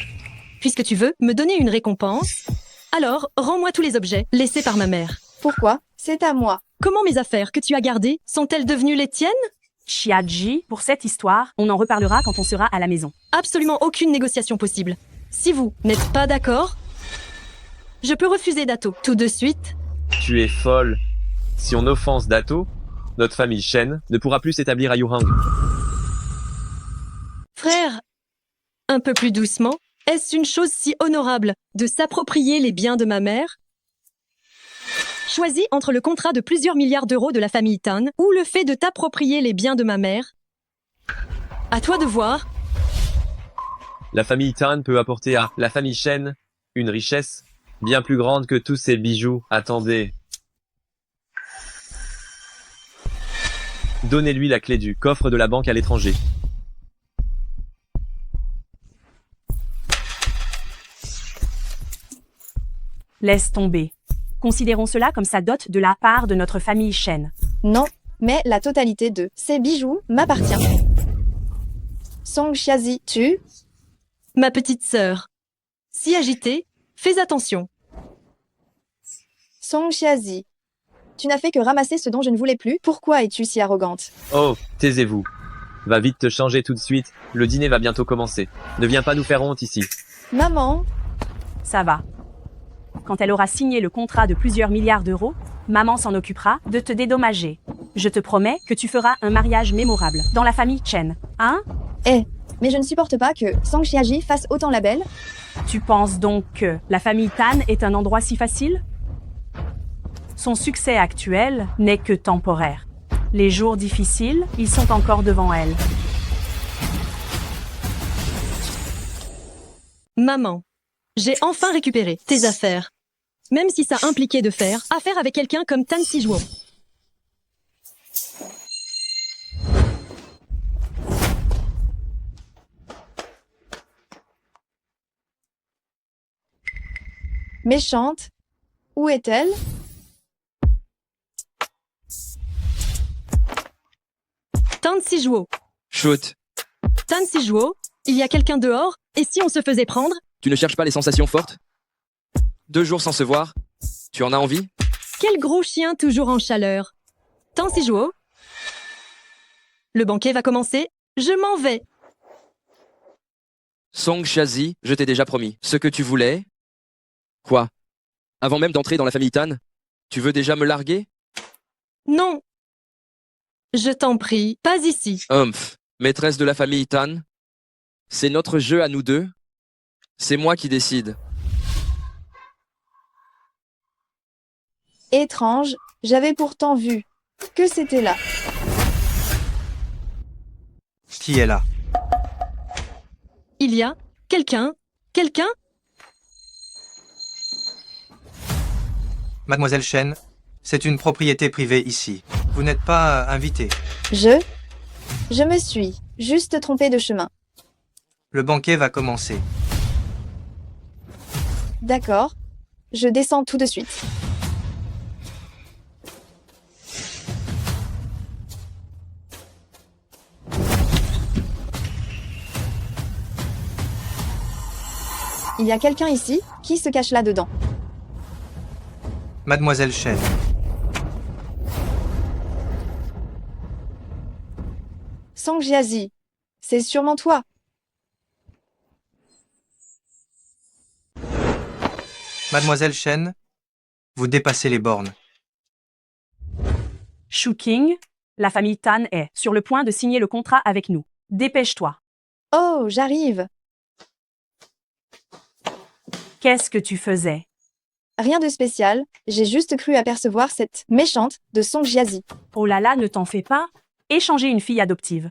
Puisque tu veux me donner une récompense, alors rends-moi tous les objets laissés par ma mère. Pourquoi? C'est à moi. Comment mes affaires que tu as gardées sont-elles devenues les tiennes? Chiaji, pour cette histoire, on en reparlera quand on sera à la maison. Absolument aucune négociation possible. Si vous n'êtes pas d'accord, je peux refuser Dato tout de suite. Tu es folle. Si on offense Dato, notre famille Shen ne pourra plus s'établir à Yuhang. Frère, un peu plus doucement. Est-ce une chose si honorable de s'approprier les biens de ma mère? Choisis entre le contrat de plusieurs milliards d'euros de la famille Tan ou le fait de t'approprier les biens de ma mère. À toi de voir. La famille Tan peut apporter à la famille Shen une richesse bien plus grande que tous ces bijoux. Attendez. Donnez-lui la clé du coffre de la banque à l'étranger. Laisse tomber. Considérons cela comme sa dot de la part de notre famille Shen. Non, mais la totalité de ces bijoux m'appartient. Song Xiazi, tu... Ma petite sœur. Si agitée, fais attention. Song Xiazi, tu n'as fait que ramasser ce dont je ne voulais plus. Pourquoi es-tu si arrogante? Oh, taisez-vous. Va vite te changer tout de suite. Le dîner va bientôt commencer. Ne viens pas nous faire honte ici. Maman, Ça va. Quand elle aura signé le contrat de plusieurs milliards d'euros, maman s'en occupera de te dédommager. Je te promets que tu feras un mariage mémorable dans la famille Chen. Hein? mais je ne supporte pas que Song Xiaji fasse autant la belle. Tu penses donc que la famille Tan est un endroit si facile? Son succès actuel n'est que temporaire. Les jours difficiles, ils sont encore devant elle. Maman, j'ai enfin récupéré tes affaires. Même si ça impliquait de faire affaire avec quelqu'un comme Tan Sijuo. Méchante. Où est-elle? Tan Sijuo. Shoot. Tan Sijuo, il y a quelqu'un dehors, et si on se faisait prendre? Tu ne cherches pas les sensations fortes? 2 jours sans se voir? Tu en as envie? Quel gros chien toujours en chaleur. Tan Sijuo. Le banquet va commencer, je m'en vais. Song Xiazi, je t'ai déjà promis. Ce que tu voulais... Quoi? Avant même d'entrer dans la famille Tan? Tu veux déjà me larguer? Non. Je t'en prie, pas ici. Humph, maîtresse de la famille Tan? C'est notre jeu à nous deux? C'est moi qui décide. Étrange, j'avais pourtant vu que c'était là. Qui est là? Il y a quelqu'un? Mademoiselle Shen, c'est une propriété privée ici. Vous n'êtes pas invité. Je me suis juste trompée de chemin. Le banquet va commencer. D'accord, je descends tout de suite. Il y a quelqu'un ici qui se cache là-dedans. Mademoiselle Shen, Song Jiazi, c'est sûrement toi. Mademoiselle Shen, vous dépassez les bornes. Shuking, la famille Tan est sur le point de signer le contrat avec nous. Dépêche-toi. Oh, j'arrive. Qu'est-ce que tu faisais? Rien de spécial, j'ai juste cru apercevoir cette méchante de Song Jiazi. Oh là là, ne t'en fais pas. Échanger une fille adoptive.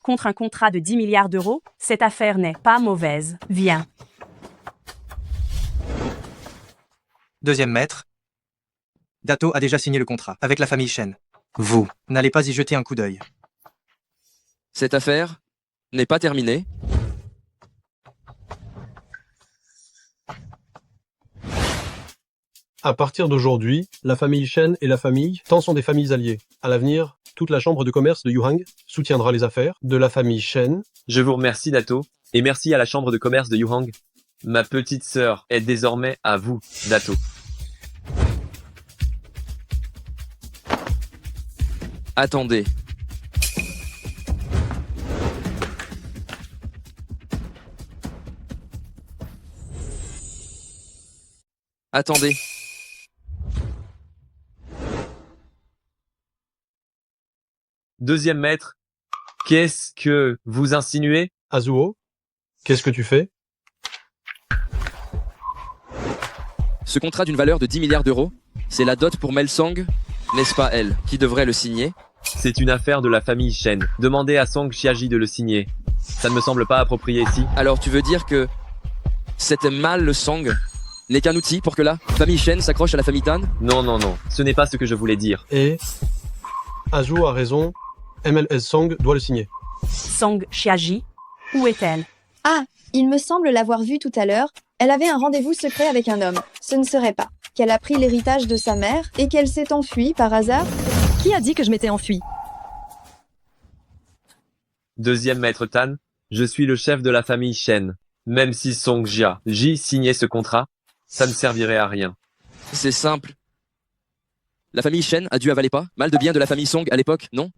Contre un contrat de 10 milliards d'euros, cette affaire n'est pas mauvaise. Viens. Deuxième maître. Dato a déjà signé le contrat avec la famille Shen. Vous n'allez pas y jeter un coup d'œil. Cette affaire n'est pas terminée. À partir d'aujourd'hui, la famille Shen et la famille Tan sont des familles alliées. À l'avenir, toute la chambre de commerce de Yuhang soutiendra les affaires de la famille Shen. Je vous remercie, Dato, et merci à la chambre de commerce de Yuhang. Ma petite sœur est désormais à vous, Dato. Attendez. Attendez. Deuxième maître, qu'est-ce que vous insinuez? Azuo, qu'est-ce que tu fais? Ce contrat d'une valeur de 10 milliards d'euros, c'est la dot pour Melsang, n'est-ce pas elle, qui devrait le signer? C'est une affaire de la famille Shen. Demandez à Song Xiaji de le signer. Ça ne me semble pas approprié ici. Alors tu veux dire que cette Melsang n'est qu'un outil pour que la famille Shen s'accroche à la famille Tan? Non, non, non. Ce n'est pas ce que je voulais dire. Et Azuo a raison, MLS Song doit le signer. Song Xiaji, où est-elle? Ah, il me semble l'avoir vue tout à l'heure. Elle avait un rendez-vous secret avec un homme. Ce ne serait pas qu'elle a pris l'héritage de sa mère et qu'elle s'est enfuie par hasard? Qui a dit que je m'étais enfuie? Deuxième maître Tan, je suis le chef de la famille Shen. Même si Song Xiaji signait ce contrat, ça ne servirait à rien. C'est simple. La famille Shen a dû avaler pas mal de biens de la famille Song à l'époque, non?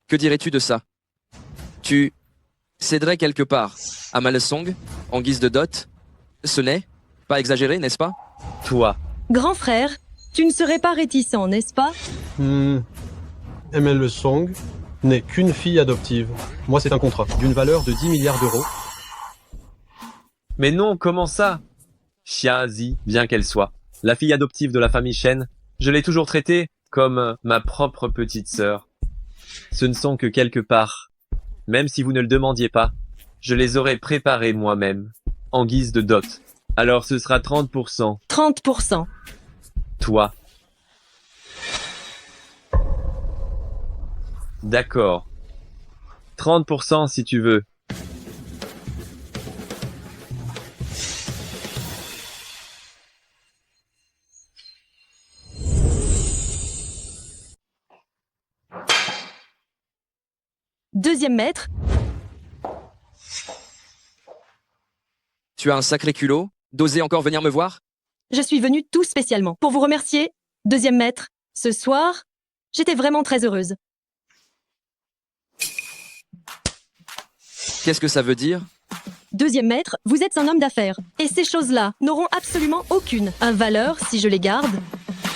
Que dirais-tu de ça? Tu céderais quelque part à Melsang en guise de dot? Ce n'est pas exagéré, n'est-ce pas? Toi, Grand frère, tu ne serais pas réticent, n'est-ce pas? ML Song n'est qu'une fille adoptive. Moi, c'est un contrat d'une valeur de 10 milliards d'euros. mais non, comment ça? Xiazi, bien qu'elle soit la fille adoptive de la famille Shen, je l'ai toujours traitée comme ma propre petite sœur. Ce ne sont que quelques parts. Même si vous ne le demandiez pas, je les aurais préparées moi-même, en guise de dot. Alors ce sera 30%. 30%. Toi. D'accord. 30% si tu veux. Deuxième maître, Tu as un sacré culot d'oser encore venir me voir? je suis venue tout spécialement pour vous remercier. Deuxième maître, ce soir, j'étais vraiment très heureuse. Qu'est-ce que ça veut dire? Deuxième maître, vous êtes un homme d'affaires. Et ces choses-là n'auront absolument aucune valeur si je les garde.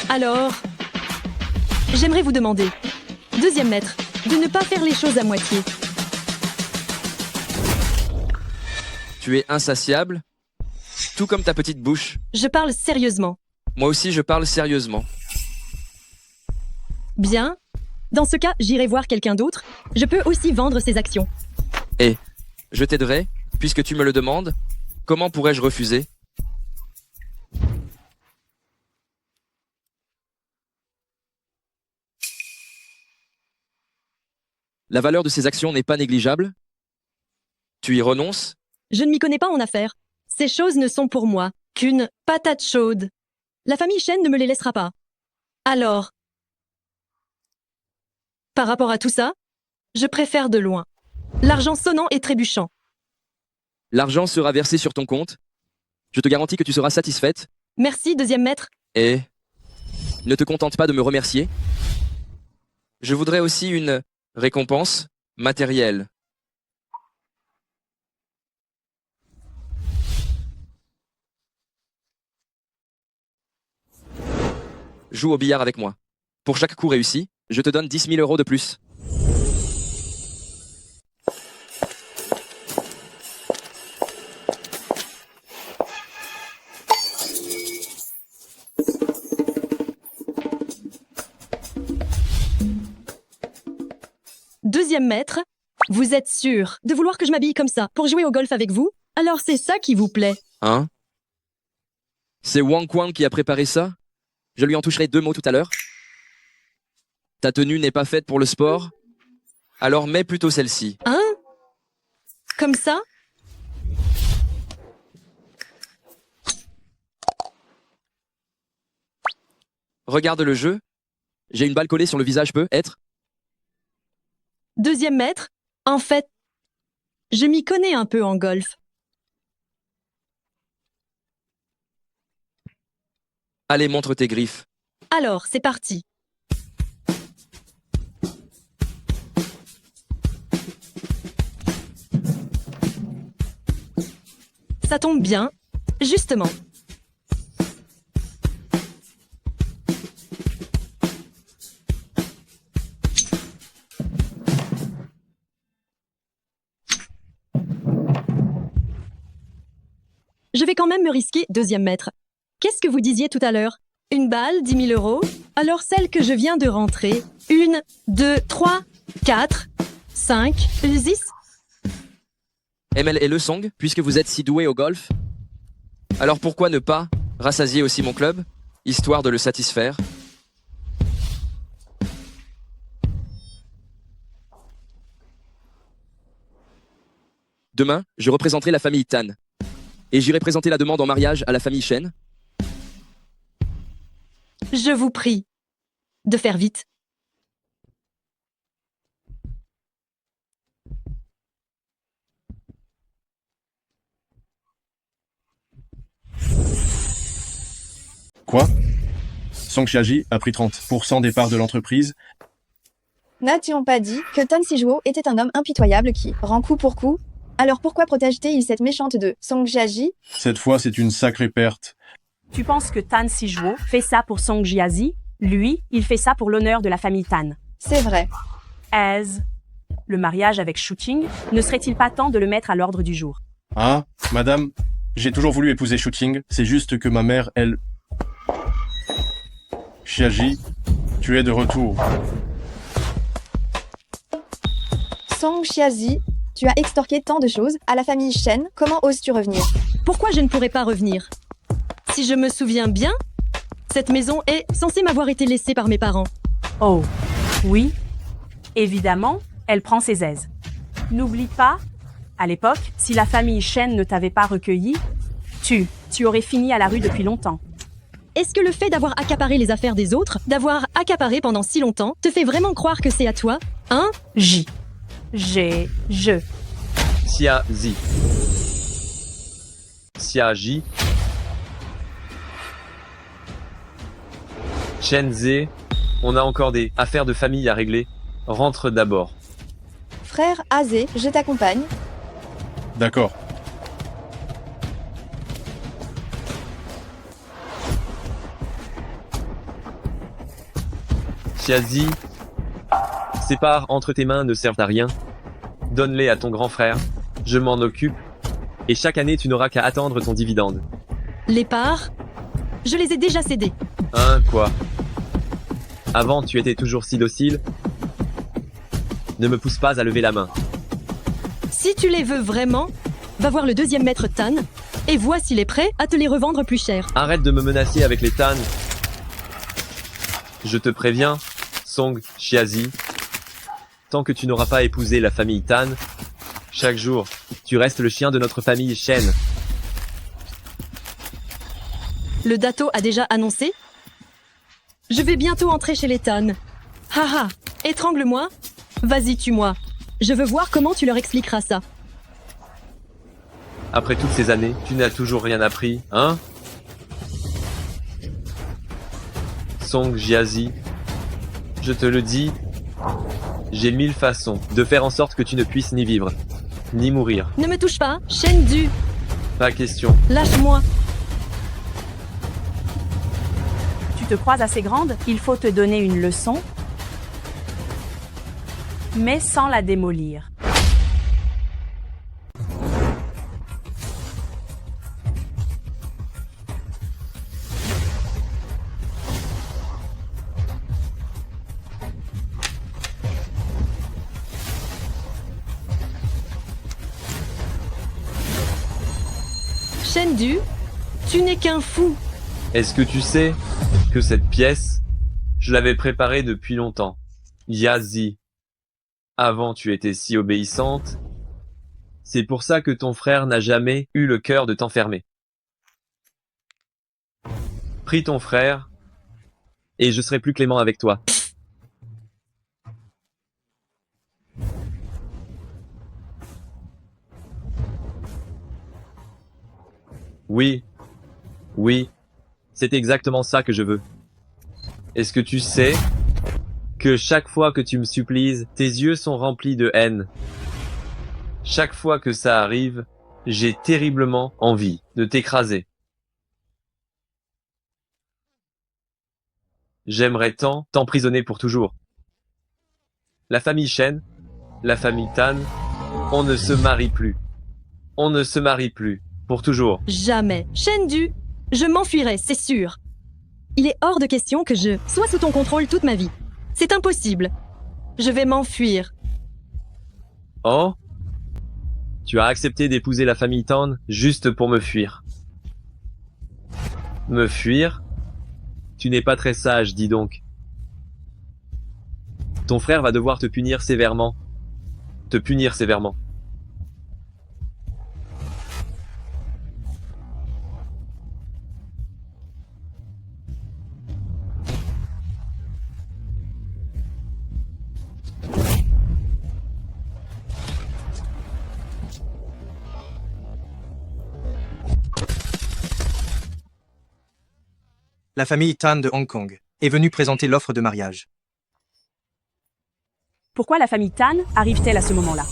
Alors, j'aimerais vous demander, deuxième maître, de ne pas faire les choses à moitié. Tu es insatiable, tout comme ta petite bouche. Je parle sérieusement. Moi aussi, je parle sérieusement. Bien. Dans ce cas, j'irai voir quelqu'un d'autre. Je peux aussi vendre ces actions. Et je t'aiderai, puisque tu me le demandes. Comment pourrais-je refuser? La valeur de ces actions n'est pas négligeable. Tu y renonces? Je ne m'y connais pas en affaires. Ces choses ne sont pour moi qu'une patate chaude. La famille Shen ne me les laissera pas. Alors, par rapport à tout ça, je préfère de loin l'argent sonnant et trébuchant. L'argent sera versé sur ton compte. Je te garantis que tu seras satisfaite. Merci, deuxième maître. Et ne te contente pas de me remercier. Je voudrais aussi une récompense matérielle. Joue au billard avec moi. Pour chaque coup réussi, je te donne 10 000 € de plus. Deuxième maître, vous êtes sûr de vouloir que je m'habille comme ça pour jouer au golf avec vous? Alors c'est ça qui vous plaît? Hein? C'est Wang Kwang qui a préparé ça? Je lui en toucherai 2 mots tout à l'heure. Ta tenue n'est pas faite pour le sport? Alors mets plutôt celle-ci. Hein? Comme ça? Regarde le jeu. J'ai une balle collée sur le visage, peut être? Deuxième maître, en fait, je m'y connais un peu en golf. Allez, montre tes griffes. Alors, c'est parti. Ça tombe bien. Justement. Je vais quand même me risquer, deuxième maître. Qu'est-ce que vous disiez tout à l'heure? Une balle, 10 000 euros? Alors celle que je viens de rentrer. 1, 2, 3, 4, 5, 6. ML et Le Song, puisque vous êtes si doué au golf, alors pourquoi ne pas rassasier aussi mon club, histoire de le satisfaire? Demain, je représenterai la famille Tan. Et j'irai présenter la demande en mariage à la famille Shen. Je vous prie de faire vite. Quoi? Song Xiaji a pris 30% des parts de l'entreprise. N'a-t-on pas dit que Tan Sijuo était un homme impitoyable qui rend coup pour coup? Alors pourquoi protège-t-il cette méchante de Song Jiaji? Cette fois, c'est une sacrée perte. Tu penses que Tan Sijuo fait ça pour Song Jiazi? Lui, il fait ça pour l'honneur de la famille Tan. C'est vrai. Le mariage avec Shu Qing, ne serait-il pas temps de le mettre à l'ordre du jour? Ah, madame, j'ai toujours voulu épouser Shu Qing, c'est juste que ma mère, elle... Xiaji, tu es de retour. Song Xiazi, tu as extorqué tant de choses à la famille Shen, comment oses-tu revenir? Pourquoi je ne pourrais pas revenir? Si je me souviens bien, cette maison est censée m'avoir été laissée par mes parents. Oh, oui. Évidemment, elle prend ses aises. N'oublie pas, à l'époque, si la famille Shen ne t'avait pas recueilli, tu aurais fini à la rue depuis longtemps. Est-ce que le fait d'avoir accaparé les affaires des autres, d'avoir accaparé pendant si longtemps, te fait vraiment croire que c'est à toi? Hein? Je. Xiazi. Xiaji. Shenzhe. On a encore des affaires de famille à régler. Rentre d'abord. Frère Azé, je t'accompagne. D'accord. Xiazi. Ces parts entre tes mains ne servent à rien. Donne-les à ton grand frère. Je m'en occupe. Et chaque année, tu n'auras qu'à attendre ton dividende. Les parts, je les ai déjà cédées. Hein, quoi? Avant, tu étais toujours si docile. Ne me pousse pas à lever la main. Si tu les veux vraiment, va voir le deuxième maître Tan, et vois s'il est prêt à te les revendre plus cher. Arrête de me menacer avec les Tan. Je te préviens, Song Xiazi. Tant que tu n'auras pas épousé la famille Tan, chaque jour, tu restes le chien de notre famille Shen. Le dato a déjà annoncé? Je vais bientôt entrer chez les Tan. Haha, étrangle-moi. Vas-y, tue-moi. Je veux voir comment tu leur expliqueras ça. Après toutes ces années, tu n'as toujours rien appris, hein? Song Jiazi, je te le dis, j'ai 1000 façons de faire en sorte que tu ne puisses ni vivre, ni mourir. Ne me touche pas, Shen Du. Pas question. Lâche-moi. Tu te crois assez grande, il faut te donner une leçon, mais sans la démolir. Shen Du, tu n'es qu'un fou. Est-ce que tu sais que cette pièce, je l'avais préparée depuis longtemps? Yazi. Avant tu étais si obéissante. C'est pour ça que ton frère n'a jamais eu le cœur de t'enfermer. Prie ton frère, et je serai plus clément avec toi. Oui, c'est exactement ça que je veux. Est-ce que tu sais que chaque fois que tu me supplies, tes yeux sont remplis de haine? Chaque fois que ça arrive, J'ai terriblement envie de t'écraser. J'aimerais tant t'emprisonner pour toujours. La famille Shen, la famille Tan, on ne se marie plus. On ne se marie plus. Pour toujours. Jamais. Shendu, je m'enfuirai, c'est sûr. Il est hors de question que je sois sous ton contrôle toute ma vie. C'est impossible. Je vais m'enfuir. Oh? Tu as accepté d'épouser la famille Tan juste pour me fuir. Me fuir? Tu n'es pas très sage, dis donc. Ton frère va devoir te punir sévèrement. Te punir sévèrement. La famille Tan de Hong Kong est venue présenter l'offre de mariage. Pourquoi la famille Tan arrive-t-elle à ce moment-là?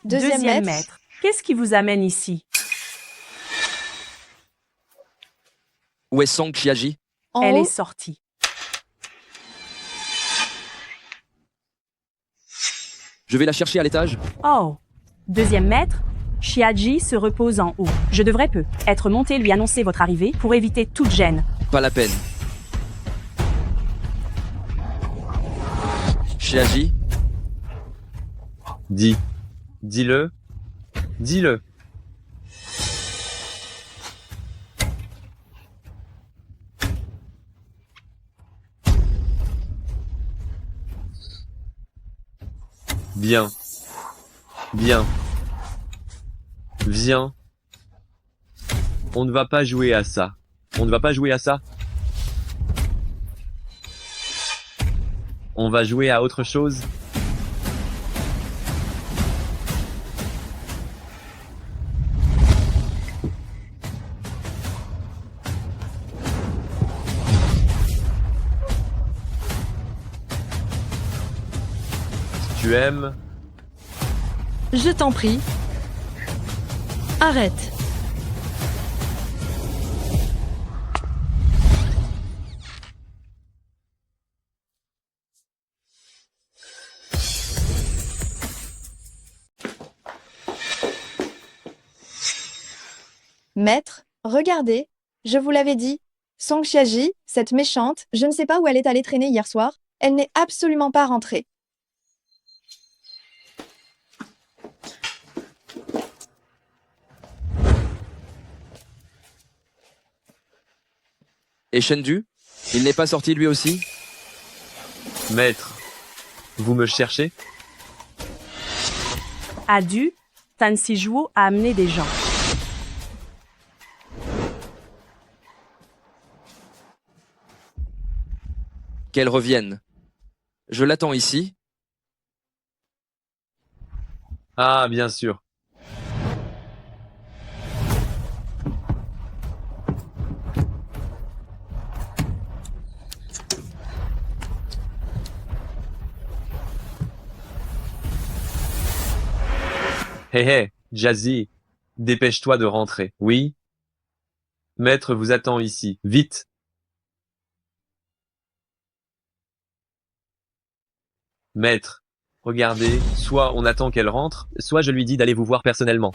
Deuxième maître. Qu'est-ce qui vous amène ici? Où est Song Xiaji? En Elle haut, est sortie. Je vais la chercher à l'étage. Oh. Deuxième maître, Xiaji se repose en haut. Je devrais être monté lui annoncer votre arrivée pour éviter toute gêne. Pas la peine. Xiaji, Dis-le. Dis-le. Bien. Bien. Viens. On ne va pas jouer à ça. On ne va pas jouer à ça. On va jouer à autre chose. Tu aimes? Je t'en prie. Arrête. Maître, regardez, je vous l'avais dit. Song Xiaji, cette méchante, je ne sais pas où elle est allée traîner hier soir, elle n'est absolument pas rentrée. et Shendu? Il n'est pas sorti lui aussi? Maître, vous me cherchez? À Du, Tan Sijuo a amené des gens. Qu'elle revienne. Je l'attends ici. Ah, bien sûr. Hé hé, Jazzy, dépêche-toi de rentrer. Oui? Maître vous attend ici. Vite! Maître, regardez, soit on attend qu'elle rentre, soit je lui dis d'aller vous voir personnellement.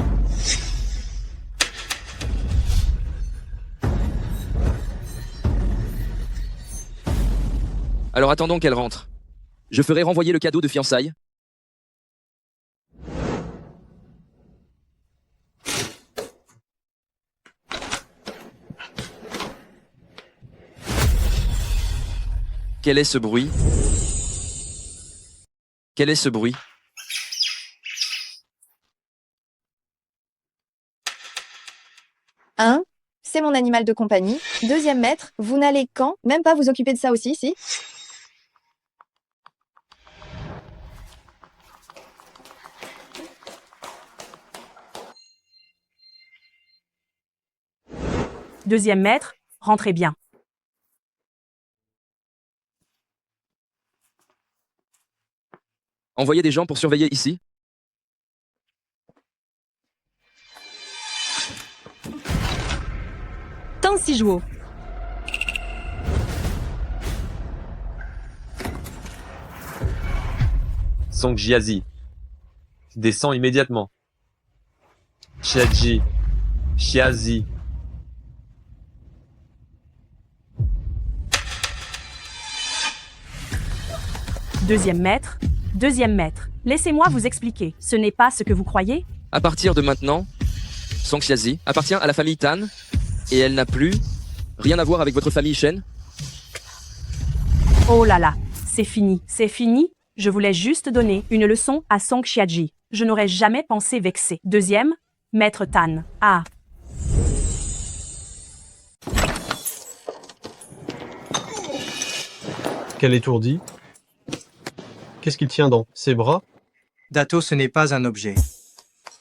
Alors attendons qu'elle rentre. Je ferai renvoyer le cadeau de fiançailles. Quel est ce bruit? Quel est ce bruit? Un, c'est mon animal de compagnie. Deuxième maître, vous n'allez quand même pas vous occuper de ça aussi, si? Deuxième maître, rentrez bien. Envoyez des gens pour surveiller ici. Sijuo. Song Jiazi. Descends immédiatement. Chiaji. Chiazi. Deuxième maître. Deuxième maître. Laissez-moi vous expliquer. Ce n'est pas ce que vous croyez? À partir de maintenant, Song Xiazi appartient à la famille Tan et elle n'a plus rien à voir avec votre famille Shen. Oh là là, c'est fini, c'est fini. Je voulais juste donner une leçon à Song Xiaji. Je n'aurais jamais pensé vexer. Deuxième, maître Tan. Ah. Quel étourdi. Qu'est-ce qu'il tient dans ses bras? Dato, ce n'est pas un objet.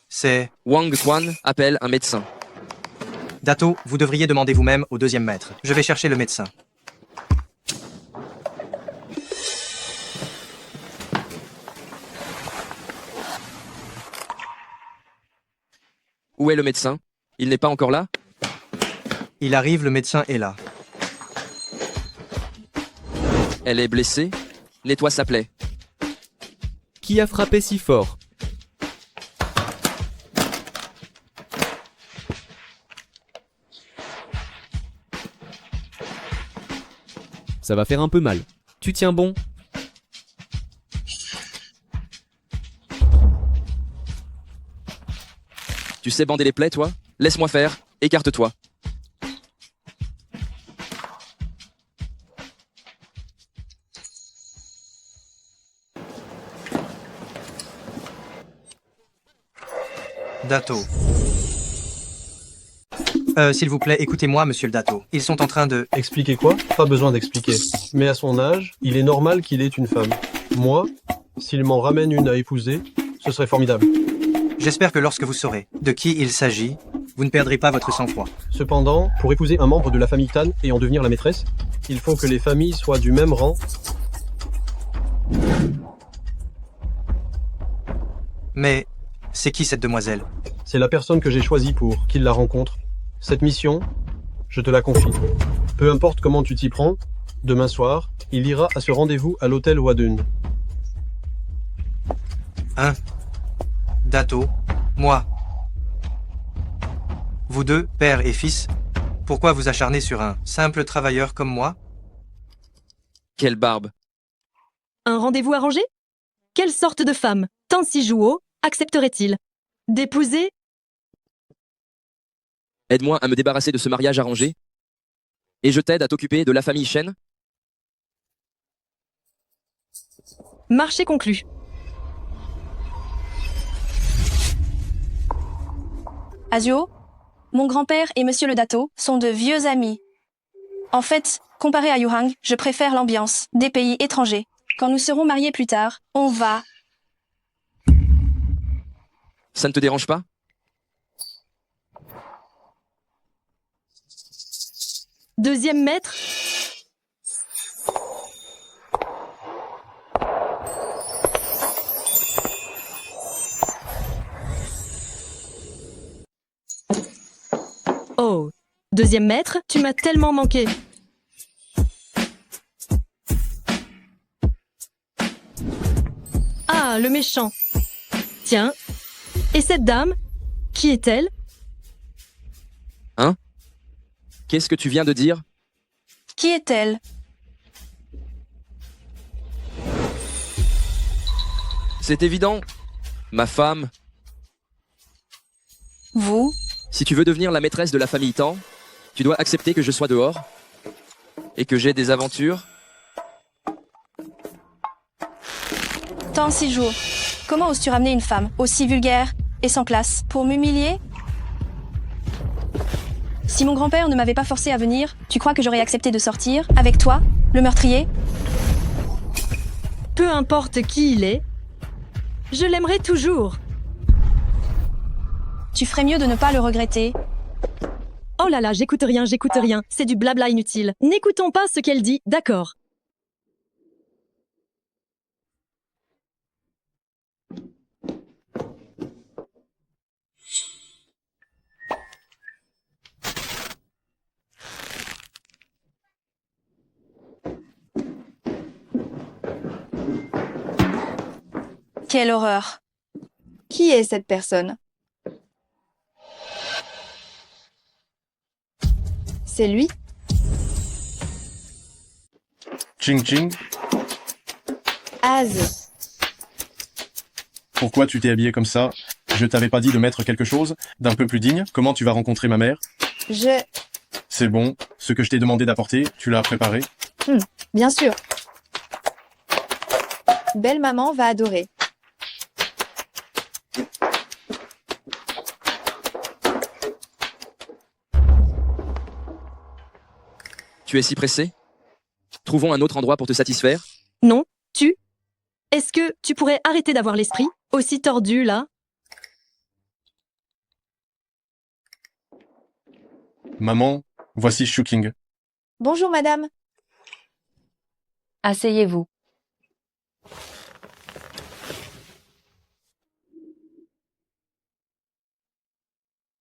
C'est... Wang Quan appelle un médecin. Dato, vous devriez demander vous-même au deuxième maître. Je vais chercher le médecin. Où est le médecin? Il n'est pas encore là? Il arrive, le médecin est là. Elle est blessée? Nettoie sa plaie. Qui a frappé si fort? Ça va faire un peu mal. Tu tiens bon? Tu sais bander les plaies, toi? Laisse-moi faire, écarte-toi. Dato. S'il vous plaît, écoutez-moi, monsieur le Dato. Ils sont en train de... Expliquer quoi? Pas besoin d'expliquer. Mais à son âge, il est normal qu'il ait une femme. Moi, s'il m'en ramène une à épouser, ce serait formidable. J'espère que lorsque vous saurez de qui il s'agit, vous ne perdrez pas votre sang-froid. Cependant, pour épouser un membre de la famille Tan et en devenir la maîtresse, il faut que les familles soient du même rang. Mais c'est qui cette demoiselle? C'est la personne que j'ai choisie pour qu'il la rencontre. Cette mission, je te la confie. Peu importe comment tu t'y prends, demain soir, il ira à ce rendez-vous à l'hôtel Wadun. Hein? Dato, moi. Vous deux, père et fils, pourquoi vous acharnez sur un simple travailleur comme moi? Quelle barbe. Un rendez-vous arrangé? Quelle sorte de femme Tan Sijuo accepterait-il d'épouser? Aide-moi à me débarrasser de ce mariage arrangé. Et je t'aide à t'occuper de la famille Shen. Marché conclu. Azuo, mon grand-père et Monsieur le Dato sont de vieux amis. En fait, comparé à Yuhang, je préfère l'ambiance des pays étrangers. Quand nous serons mariés plus tard, on va... Ça ne te dérange pas? Deuxième maître? Oh, deuxième maître, tu m'as tellement manqué. Ah, le méchant. Tiens, et cette dame, qui est-elle? Hein? Qu'est-ce que tu viens de dire? Qui est-elle? C'est évident. Ma femme. Vous? Si tu veux devenir la maîtresse de la famille Tan, tu dois accepter que je sois dehors et que j'ai des aventures. Tan Sijuo, comment oses-tu ramener une femme aussi vulgaire et sans classe pour m'humilier? Si mon grand-père ne m'avait pas forcé à venir, tu crois que j'aurais accepté de sortir avec toi, le meurtrier? Peu importe qui il est, je l'aimerai toujours. Tu ferais mieux de ne pas le regretter. Oh là là, j'écoute rien, c'est du blabla inutile. N'écoutons pas ce qu'elle dit, d'accord. Quelle horreur. Qui est cette personne? C'est lui? Ching Ching, Az. pourquoi tu t'es habillé comme ça? Je t'avais pas dit de mettre quelque chose d'un peu plus digne? Comment tu vas rencontrer ma mère? C'est bon, ce que je t'ai demandé d'apporter, tu l'as préparé? Bien sûr. Belle maman va adorer. Tu es si pressé? Trouvons un autre endroit pour te satisfaire. Non, tu. Est-ce que tu pourrais arrêter d'avoir l'esprit aussi tordu, là? Maman, voici Shuking. Bonjour madame. Asseyez-vous.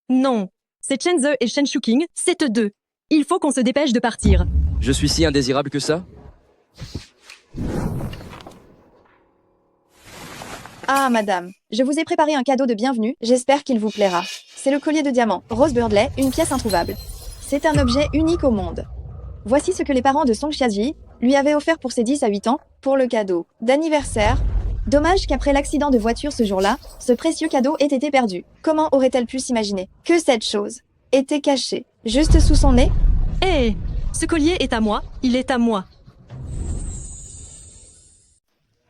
Non. C'est Chenze et Shen Shuking, c'est eux deux. Il faut qu'on se dépêche de partir. Je suis si indésirable que ça? Ah madame, je vous ai préparé un cadeau de bienvenue, j'espère qu'il vous plaira. C'est le collier de diamant, Rose Birdley, une pièce introuvable. C'est un objet unique au monde. Voici ce que les parents de Song Xiaji lui avaient offert pour ses 10 à 8 ans, pour le cadeau d'anniversaire. Dommage qu'après l'accident de voiture ce jour-là, ce précieux cadeau ait été perdu. Comment aurait-elle pu s'imaginer que cette chose était cachée, juste sous son nez? Hé, ce collier est à moi, il est à moi.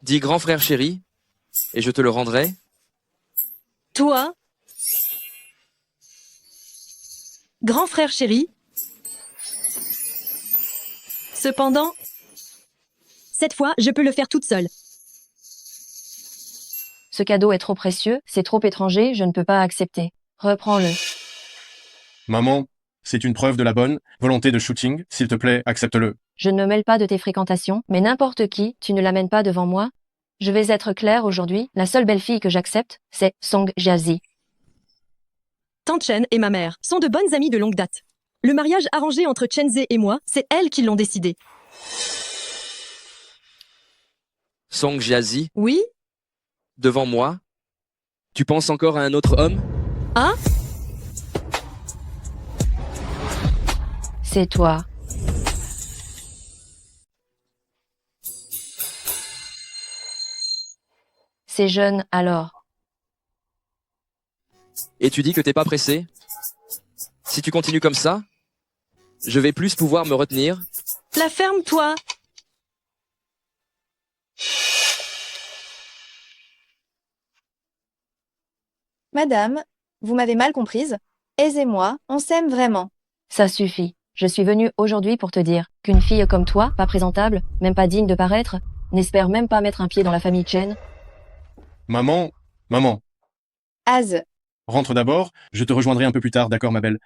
Dis grand frère chéri, et je te le rendrai. Toi, grand frère chéri. Cependant, cette fois, je peux le faire toute seule. Ce cadeau est trop précieux, c'est trop étranger, je ne peux pas accepter. Reprends-le. Maman, c'est une preuve de la bonne volonté de Shooting. S'il te plaît, accepte-le. Je ne me mêle pas de tes fréquentations, mais n'importe qui, tu ne l'amènes pas devant moi. Je vais être claire aujourd'hui, la seule belle fille que j'accepte, c'est Song Jiazi. Tante Chen et ma mère sont de bonnes amies de longue date. Le mariage arrangé entre Chenze et moi, c'est elles qui l'ont décidé. Song Jiazi, Oui? devant moi. Tu penses encore à un autre homme? Hein? C'est toi. C'est jeune, alors. Et tu dis que t'es pas pressé? Si tu continues comme ça, je vais plus pouvoir me retenir. La ferme-toi! Madame, vous m'avez mal comprise. Aisez-moi, on s'aime vraiment. Ça suffit. Je suis venue aujourd'hui pour te dire qu'une fille comme toi, pas présentable, même pas digne de paraître, n'espère même pas mettre un pied dans la famille Chen. Maman, Az. rentre d'abord, je te rejoindrai un peu plus tard, d'accord ma belle?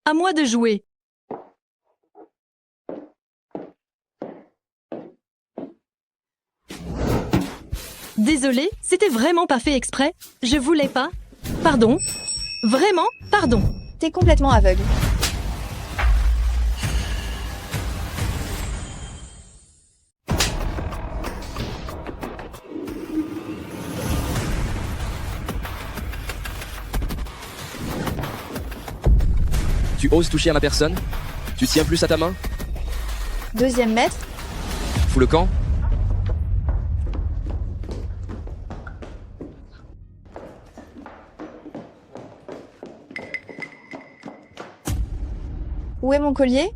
À moi de jouer. Désolée, c'était vraiment pas fait exprès. Je voulais pas. Pardon. Vraiment, pardon. T'es complètement aveugle. Tu oses toucher à ma personne? Tu tiens plus à ta main? Deuxième maître, Fous le camp? où est mon collier?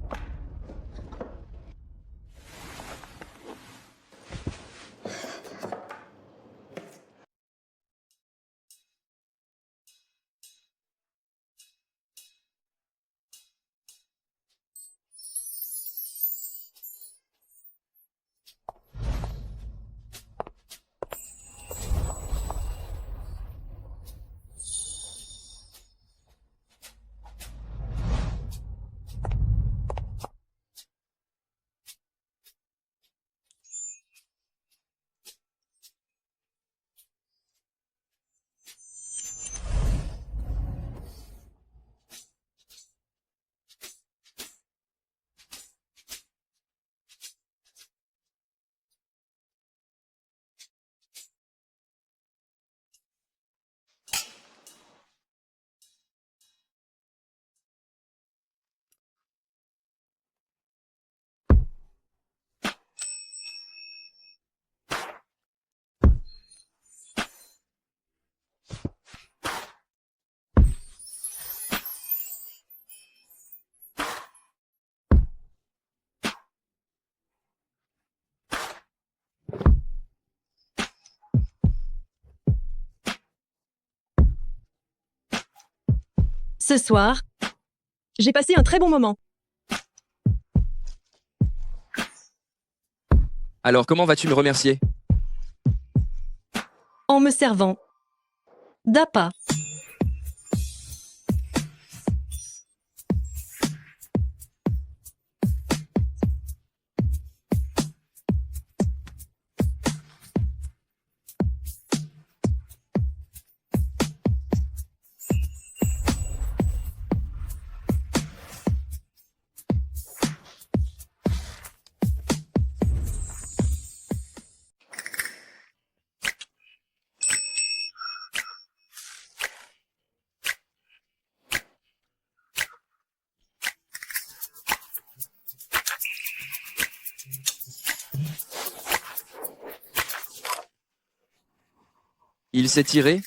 Ce soir, j'ai passé un très bon moment. Alors comment vas-tu me remercier? En me servant d'appât. Il s'est tiré?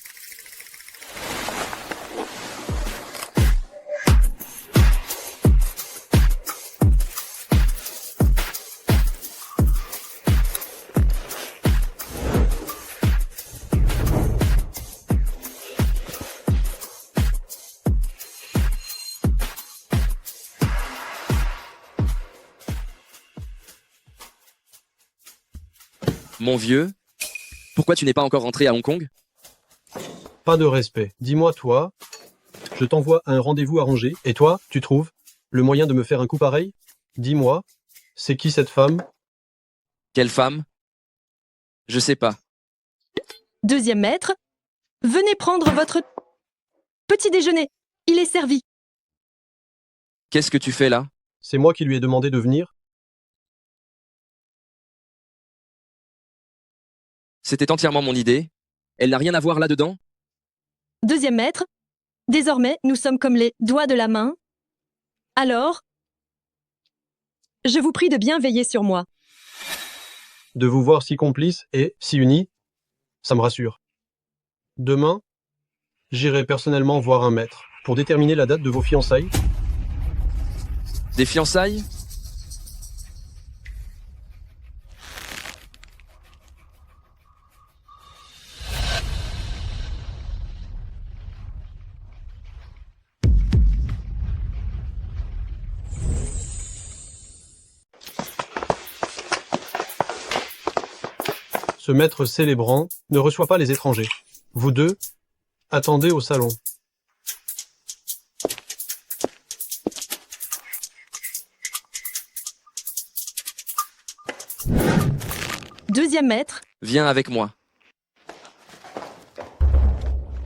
Mon vieux, pourquoi tu n'es pas encore rentré à Hong Kong? Pas de respect. Dis-moi, toi, je t'envoie un rendez-vous arrangé, et toi, tu trouves le moyen de me faire un coup pareil? Dis-moi, c'est qui cette femme? Quelle femme? Je sais pas. Deuxième maître, venez prendre votre petit déjeuner. Il est servi. Qu'est-ce que tu fais là? C'est moi qui lui ai demandé de venir. C'était entièrement mon idée. Elle n'a rien à voir là-dedans? Deuxième maître, désormais, nous sommes comme les doigts de la main. Alors, je vous prie de bien veiller sur moi. De vous voir si complices et si unis, ça me rassure. Demain, j'irai personnellement voir un maître pour déterminer la date de vos fiançailles. Des fiançailles? Ce maître célébrant ne reçoit pas les étrangers. Vous deux, attendez au salon. Deuxième maître, Viens avec moi.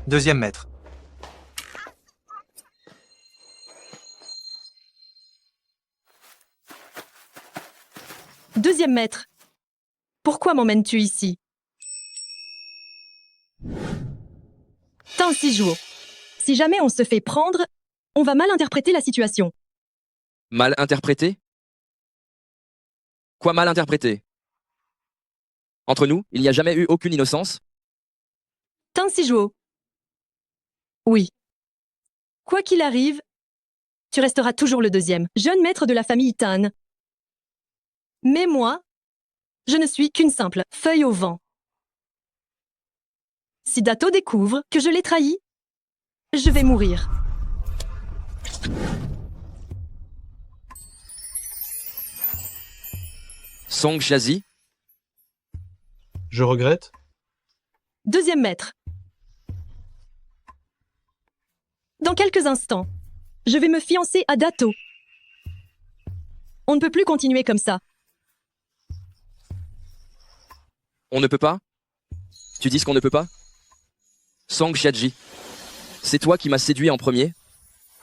Deuxième maître. deuxième maître. Pourquoi m'emmènes-tu ici? Tant si jours. Si jamais on se fait prendre, on va mal interpréter la situation. Mal interprété? Quoi mal interprété? Entre nous, il n'y a jamais eu aucune innocence? Tant si jours. Oui. Quoi qu'il arrive, tu resteras toujours le deuxième, jeune maître de la famille Tan. Mais moi, je ne suis qu'une simple feuille au vent. Si Dato découvre que je l'ai trahi, je vais mourir. Song Jiazi? Je regrette. Deuxième maître. Dans quelques instants, je vais me fiancer à Dato. On ne peut plus continuer comme ça. On ne peut pas? Tu dis qu'on ne peut pas? Song Jiaji, c'est toi qui m'as séduit en premier.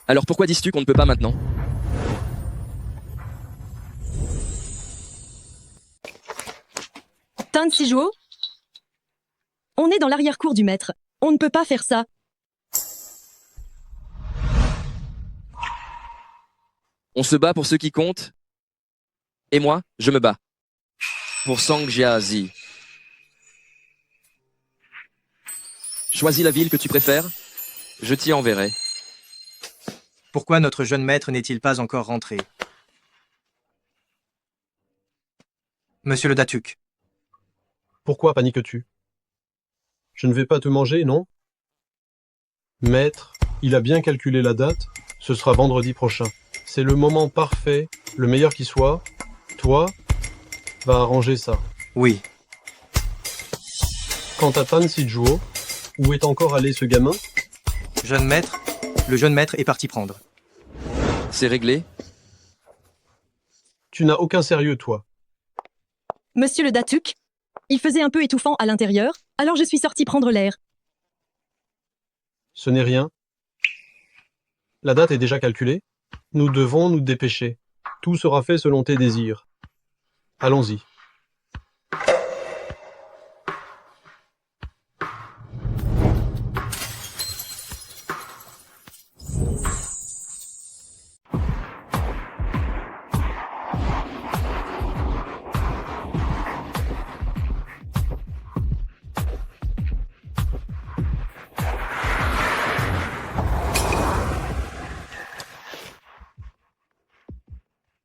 Alors pourquoi dis-tu qu'on ne peut pas maintenant? Tan Sijuo? On est dans l'arrière-cour du maître. On ne peut pas faire ça. On se bat pour ceux qui comptent. Et moi, je me bats. Pour Song Jiazi. Choisis la ville que tu préfères. Je t'y enverrai. Pourquoi notre jeune maître n'est-il pas encore rentré? Monsieur le Datuk. Pourquoi paniques-tu? Je ne vais pas te manger, non? Maître, Il a bien calculé la date, ce sera vendredi prochain. C'est le moment parfait, le meilleur qui soit. Toi, va arranger ça. Oui. Quant à Tan Sijuo, où est encore allé ce gamin? Jeune maître, le jeune maître est parti prendre. C'est réglé? Tu n'as aucun sérieux, toi. Monsieur le Datuk, il faisait un peu étouffant à l'intérieur, alors je suis sorti prendre l'air. Ce n'est rien. La date est déjà calculée. Nous devons nous dépêcher. Tout sera fait selon tes désirs. Allons-y.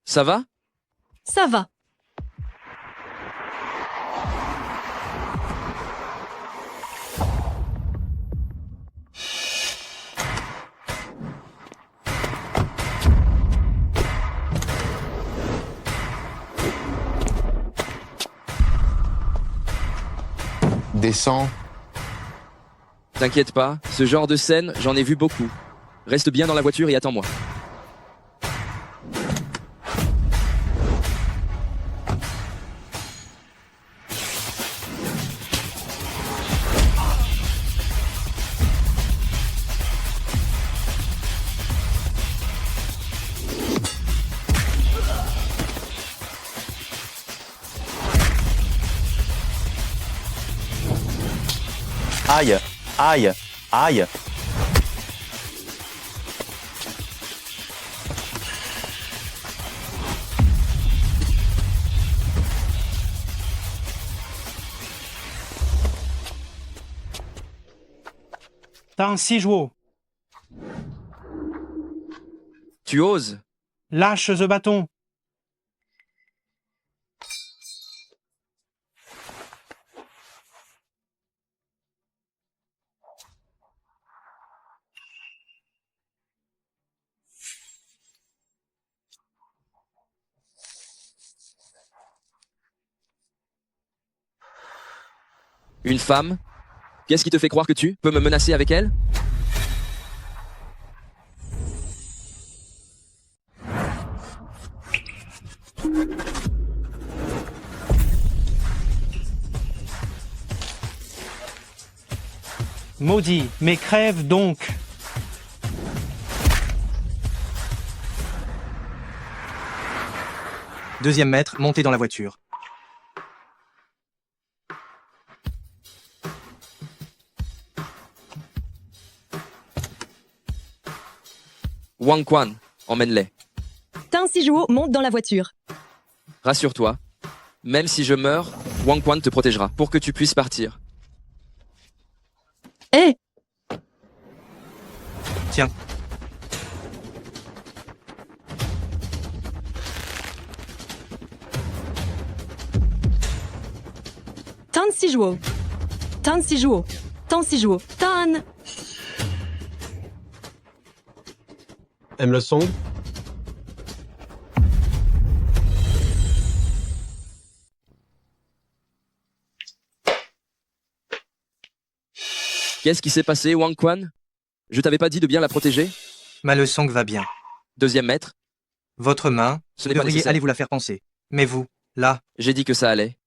Ça va? Ça va. Descends. T'inquiète pas, ce genre de scène, j'en ai vu beaucoup. Reste bien dans la voiture et attends-moi. Aïe, aïe, aïe. Tan Sijuo, Tu oses? lâche ce bâton. Une femme? Qu'est-ce qui te fait croire que tu peux me menacer avec elle? Maudit, mais crève donc. Deuxième maître, montez dans la voiture. Wang Quan, emmène-les. Tan Sijuo monte dans la voiture. Rassure-toi. Même si je meurs, Wang Quan te protégera pour que tu puisses partir. Hé! Tiens. Tan Sijuo. Tan Sijuo. Tan Sijuo. Tan. Aime le song? Qu'est-ce qui s'est passé, Wang Quan? Je t'avais pas dit de bien la protéger? Ma leçon va bien. Deuxième maître? Votre main, Ce vous n'est pas devriez nécessaire. aller vous la faire penser. Mais vous, là, J'ai dit que ça allait.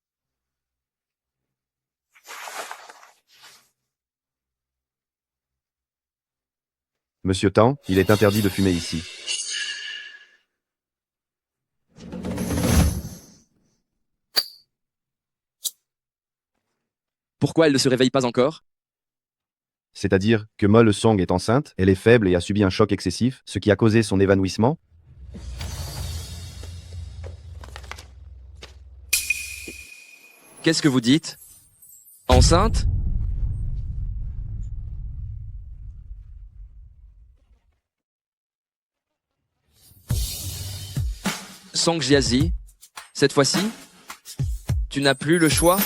Monsieur Tan, il est interdit de fumer ici. Pourquoi elle ne se réveille pas encore? C'est-à-dire que Ma Le Song est enceinte, elle est faible et a subi un choc excessif, ce qui a causé son évanouissement. Qu'est-ce que vous dites? Enceinte? Song Jiazi, cette fois-ci, tu n'as plus le choix?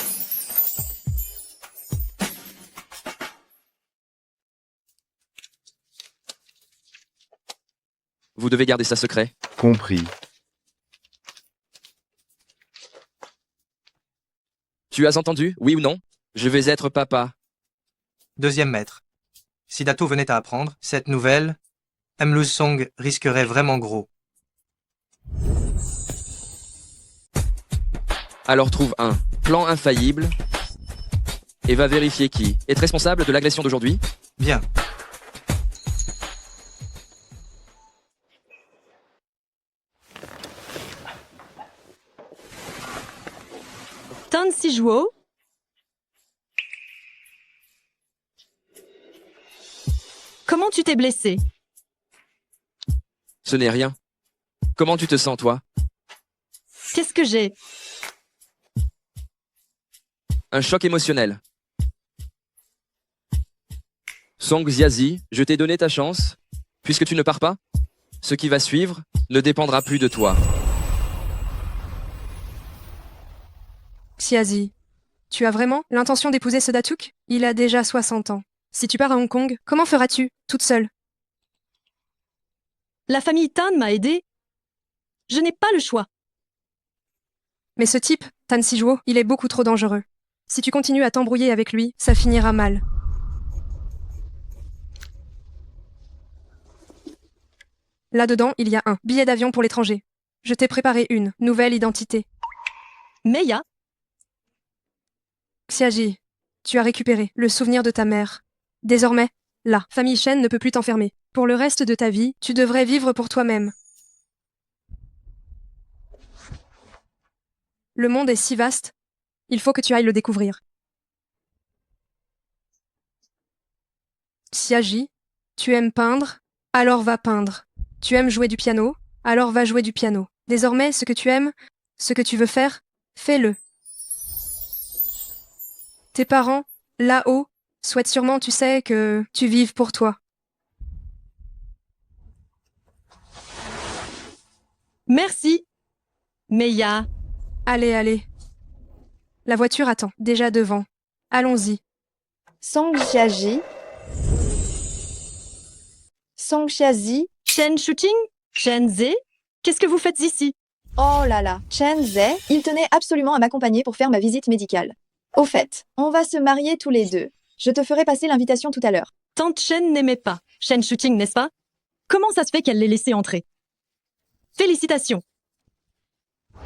vous devez garder ça secret. Compris. Tu as entendu, oui ou non? Je vais être papa. Deuxième maître. Si Dato venait à apprendre cette nouvelle, Song risquerait vraiment gros. Alors trouve un plan infaillible et va vérifier qui est responsable de l'agression d'aujourd'hui. Bien. Tan Sijuo. Comment tu t'es blessé? Ce n'est rien. Comment tu te sens, toi? Qu'est-ce que j'ai? Un choc émotionnel. Song Jiazi, je t'ai donné ta chance. Puisque tu ne pars pas, ce qui va suivre ne dépendra plus de toi. Xiazi, tu as vraiment l'intention d'épouser ce Datuk? Il a déjà 60 ans. Si tu pars à Hong Kong, comment feras-tu, toute seule? La famille Tan m'a aidé. Je n'ai pas le choix. Mais ce type, Tan Sijuo, il est beaucoup trop dangereux. Si tu continues à t'embrouiller avec lui, ça finira mal. Là-dedans, il y a un billet d'avion pour l'étranger. Je t'ai préparé une nouvelle identité. Meia. Xiaji, tu as récupéré le souvenir de ta mère. Désormais, la famille Shen ne peut plus t'enfermer. Pour le reste de ta vie, tu devrais vivre pour toi-même. Le monde est si vaste, il faut que tu ailles le découvrir. Xiaji, tu aimes peindre? Alors va peindre. Tu aimes jouer du piano? Alors va jouer du piano. Désormais, ce que tu aimes, ce que tu veux faire, fais-le. Tes parents, là-haut, souhaitent sûrement, tu sais, que tu vives pour toi. Merci. Meia. Allez, allez. La voiture attend, déjà devant. Allons-y. Song Xiaji. Song Xiazi. Shen Shuting? Shen Ze? Qu'est-ce que vous faites ici? Oh là là, Chen Ze, il tenait absolument à m'accompagner pour faire ma visite médicale. Au fait, on va se marier tous les deux. Je te ferai passer l'invitation tout à l'heure. Tante Shen n'aimait pas Shen Shuting, n'est-ce pas? Comment ça se fait qu'elle l'ait laissé entrer? Félicitations.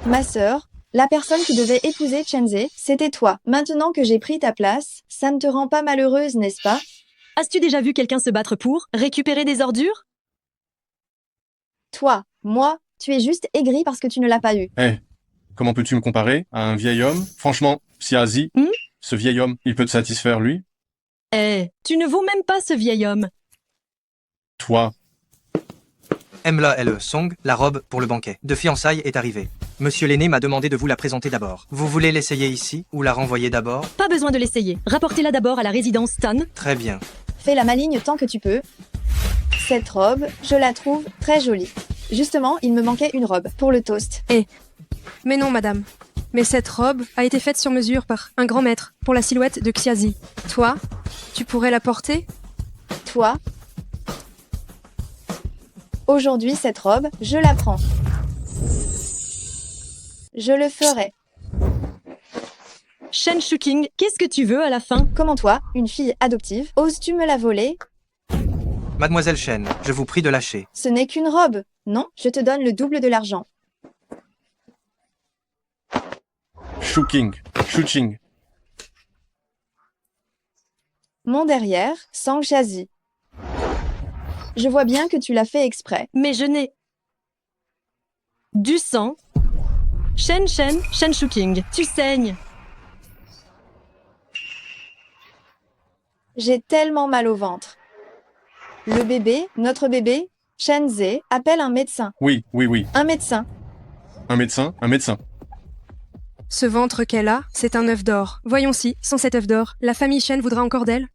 Ma sœur, la personne qui devait épouser Chen Ze, c'était toi. Maintenant que j'ai pris ta place, ça ne te rend pas malheureuse, n'est-ce pas? As-tu déjà vu quelqu'un se battre pour récupérer des ordures? Toi, moi, tu es juste aigri parce que tu ne l'as pas eu. Eh, comment peux-tu me comparer à un vieil homme? Franchement, Xiazi, ce vieil homme, il peut te satisfaire, lui? Eh, tu ne vaux même pas ce vieil homme. Toi. Song, la robe pour le banquet de fiançailles est arrivée. Monsieur l'aîné m'a demandé de vous la présenter d'abord. Vous voulez l'essayer ici ou la renvoyer d'abord? Pas besoin de l'essayer. Rapportez-la d'abord à la résidence Tan. Très bien. Fais la maligne tant que tu peux. Cette robe, je la trouve très jolie. Justement, il me manquait une robe pour le toast. Mais non, madame. Mais cette robe a été faite sur mesure par un grand maître pour la silhouette de Xiazi. Toi, tu pourrais la porter? Toi? Aujourd'hui, cette robe, je la prends. Je le ferai. Shen Shuking, qu'est-ce que tu veux à la fin? Comment toi, une fille adoptive, oses-tu me la voler? Mademoiselle Shen, je vous prie de lâcher. Ce n'est qu'une robe. Non, je te donne le double de l'argent. Shooting. Mon derrière, Sang Chazi. Je vois bien que tu l'as fait exprès. Mais je n'ai... Du sang. Shen Shuking, tu saignes. J'ai tellement mal au ventre. Le bébé, notre bébé, Shen Ze, appelle un médecin. Oui. Un médecin. Un médecin. Ce ventre qu'elle a, c'est un œuf d'or. Voyons si, sans cet œuf d'or, la famille Shen voudra encore d'elle.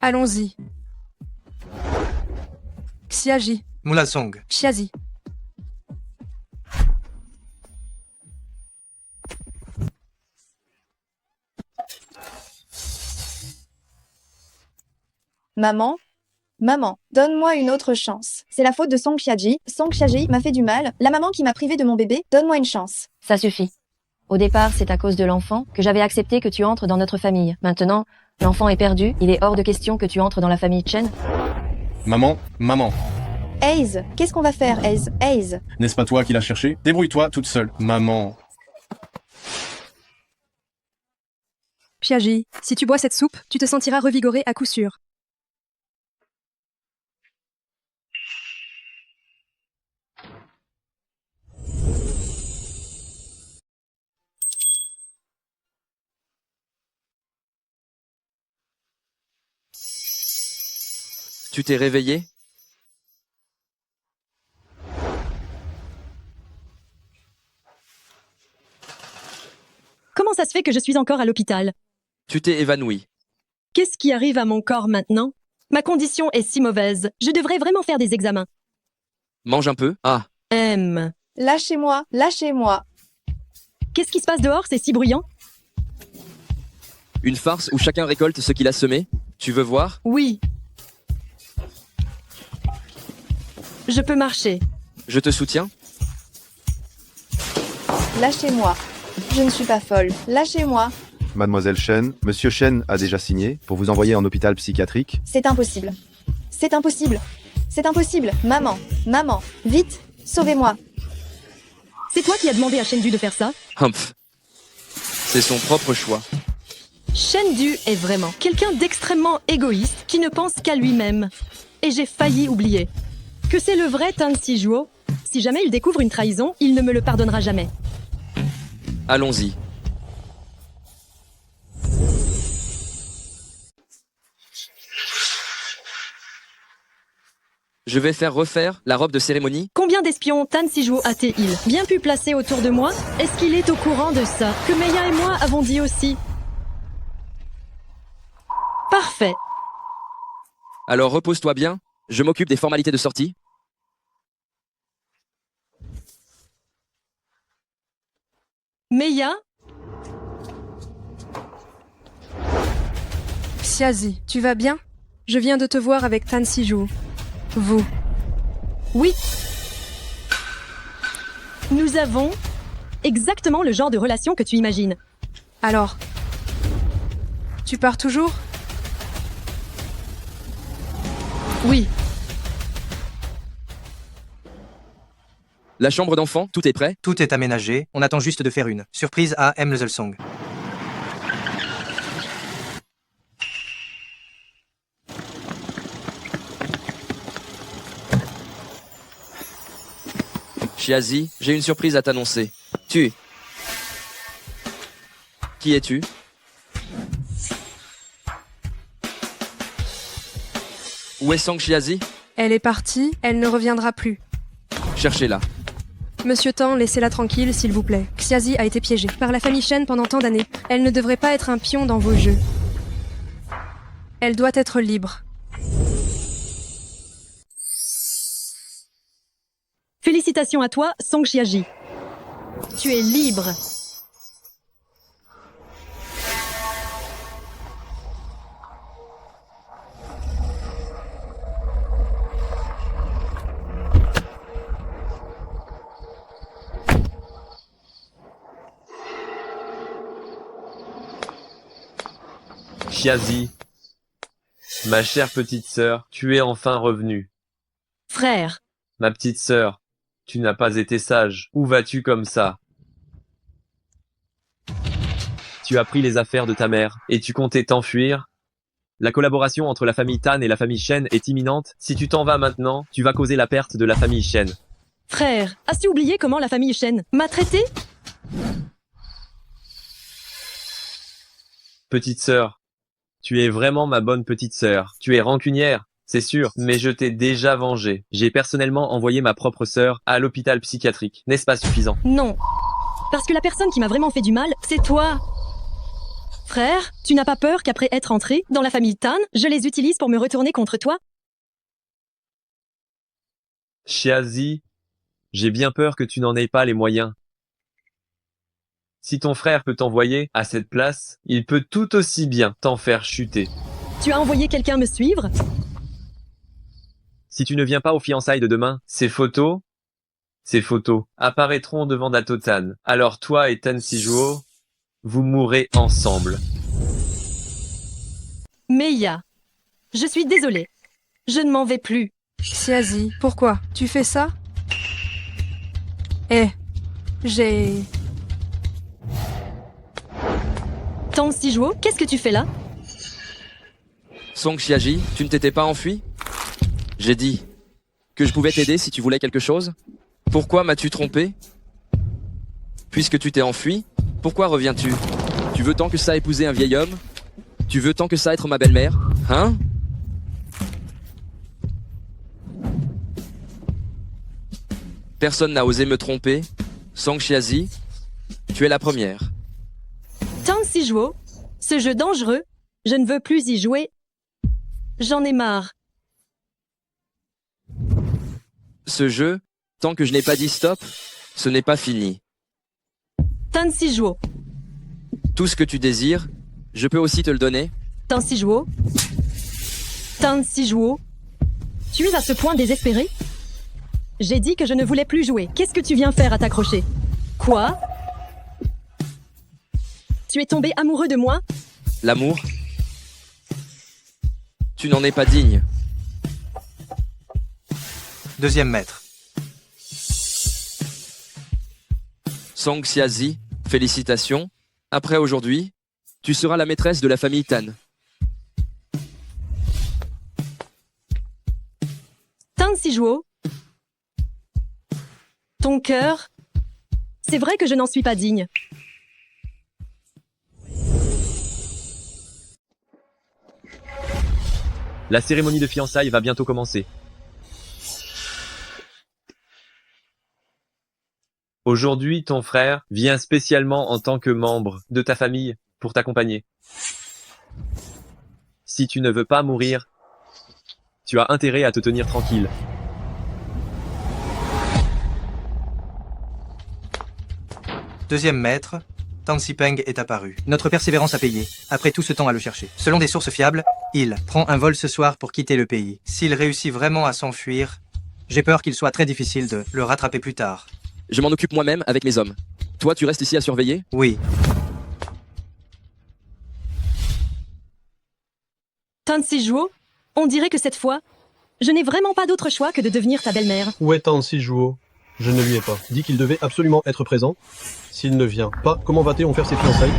Allons-y. Xiaji. Song. Xiazi. Maman, Maman, donne-moi une autre chance. C'est la faute de Song Xiaji. Song Xiaji m'a fait du mal. La maman qui m'a privé de mon bébé, donne-moi une chance. Ça suffit. Au départ, c'est à cause de l'enfant que j'avais accepté que tu entres dans notre famille. Maintenant, l'enfant est perdu, il est hors de question que tu entres dans la famille Chen. Maman, maman, Aze, qu'est-ce qu'on va faire, Aze? Aze. n'est-ce pas toi qui l'as cherché? Débrouille-toi toute seule. Maman. Xiaji, si tu bois cette soupe, tu te sentiras revigoré à coup sûr. Tu t'es réveillé? Comment ça se fait que je suis encore à l'hôpital? Tu t'es évanoui. Qu'est-ce qui arrive à mon corps maintenant? Ma condition est si mauvaise. Je devrais vraiment faire des examens. Mange un peu. Ah, M. Lâchez-moi, lâchez-moi. Qu'est-ce qui se passe dehors? C'est si bruyant. une farce où chacun récolte ce qu'il a semé. Tu veux voir? Oui. Je peux marcher. Je te soutiens. Lâchez-moi. Je ne suis pas folle. Lâchez-moi. Mademoiselle Shen, Monsieur Shen a déjà signé pour vous envoyer en hôpital psychiatrique. C'est impossible. C'est impossible. C'est impossible. Maman, maman, vite, sauvez-moi. C'est toi qui as demandé à Shendu de faire ça? Humph. C'est son propre choix. Shendu est vraiment quelqu'un d'extrêmement égoïste qui ne pense qu'à lui-même. Et j'ai failli oublier que c'est le vrai Tan Sijuo. Si jamais il découvre une trahison, il ne me le pardonnera jamais. Allons-y. Je vais faire refaire la robe de cérémonie. Combien d'espions Tan Sijuo a-t-il bien pu placer autour de moi? Est-ce qu'il est au courant de ça? Que Meia et moi avons dit aussi. Parfait. Alors repose-toi bien. Je m'occupe des formalités de sortie. Meia? Xiazi, tu vas bien? Je viens de te voir avec Tan Sijuo. Vous. Oui. Nous avons exactement le genre de relation que tu imagines. Alors, tu pars toujours? Oui. La chambre d'enfant, tout est prêt? Tout est aménagé, on attend juste de faire une surprise à M. Song. Xiazi, j'ai une surprise à t'annoncer. Qui es-tu? Où est Song Xiazi? Elle est partie, elle ne reviendra plus. Cherchez-la. Monsieur Tan, laissez-la tranquille, s'il vous plaît. Xiazi a été piégée par la famille Shen pendant tant d'années. Elle ne devrait pas être un pion dans vos jeux. Elle doit être libre. Félicitations à toi, Song Xiaji. Tu es libre. Xiazi, ma chère petite sœur, tu es enfin revenue. Frère. Ma petite sœur, tu n'as pas été sage. Où vas-tu comme ça? Tu as pris les affaires de ta mère, et tu comptais t'enfuir? La collaboration entre la famille Tan et la famille Shen est imminente. Si tu t'en vas maintenant, tu vas causer la perte de la famille Shen. Frère, as-tu oublié comment la famille Shen m'a traité? Petite sœur, tu es vraiment ma bonne petite sœur. Tu es rancunière, c'est sûr, mais je t'ai déjà vengé. J'ai personnellement envoyé ma propre sœur à l'hôpital psychiatrique. N'est-ce pas suffisant? Non. Parce que la personne qui m'a vraiment fait du mal, c'est toi. Frère, tu n'as pas peur qu'après être entré dans la famille Tan, je les utilise pour me retourner contre toi? Xiazi, j'ai bien peur que tu n'en aies pas les moyens. Si ton frère peut t'envoyer à cette place, il peut tout aussi bien t'en faire chuter. Tu as envoyé quelqu'un me suivre? Si tu ne viens pas aux fiançailles de demain, ces photos apparaîtront devant Dato Tan. Alors toi et Tan Sijuo, vous mourrez ensemble. Meiya, je suis désolée. Je ne m'en vais plus. Xiazi, pourquoi? Tu fais ça? J'ai... Tang Sijuo, qu'est-ce que tu fais là? Song Xiaji, tu ne t'étais pas enfui? J'ai dit que je pouvais t'aider si tu voulais quelque chose. Pourquoi m'as-tu trompé? Puisque tu t'es enfui, pourquoi reviens-tu? Tu veux tant que ça épouser un vieil homme? Tu veux tant que ça être ma belle-mère? Hein? Personne n'a osé me tromper. Song Xiazi, tu es la première. Tang Sijuo, ce jeu dangereux, je ne veux plus y jouer. J'en ai marre. Ce jeu, tant que je n'ai pas dit stop, ce n'est pas fini. Tang Sijuo, Tout ce que tu désires, je peux aussi te le donner. Tang Sijuo, Tang Sijuo, tu es à ce point désespéré? J'ai dit que je ne voulais plus jouer. Qu'est-ce que tu viens faire à t'accrocher? Quoi? Tu es tombé amoureux de moi? L'amour? Tu n'en es pas digne. Deuxième maître. Song Xiazi, félicitations. Après aujourd'hui, tu seras la maîtresse de la famille Tan. Tang Sijuo, ton cœur, c'est vrai que je n'en suis pas digne. La cérémonie de fiançailles va bientôt commencer. Aujourd'hui, ton frère vient spécialement en tant que membre de ta famille pour t'accompagner. Si tu ne veux pas mourir, tu as intérêt à te tenir tranquille. Deuxième maître, Tang Sipeng est apparu. Notre persévérance a payé, après tout ce temps à le chercher. Selon des sources fiables, il prend un vol ce soir pour quitter le pays. S'il réussit vraiment à s'enfuir, j'ai peur qu'il soit très difficile de le rattraper plus tard. Je m'en occupe moi-même avec mes hommes. Toi, tu restes ici à surveiller? Oui. Tang Sijuo, on dirait que cette fois, je n'ai vraiment pas d'autre choix que de devenir ta belle-mère. Où est Tang Sijuo? Je ne lui ai pas dit qu'il devait absolument être présent. S'il ne vient pas, comment va-t-on faire ses fiançailles?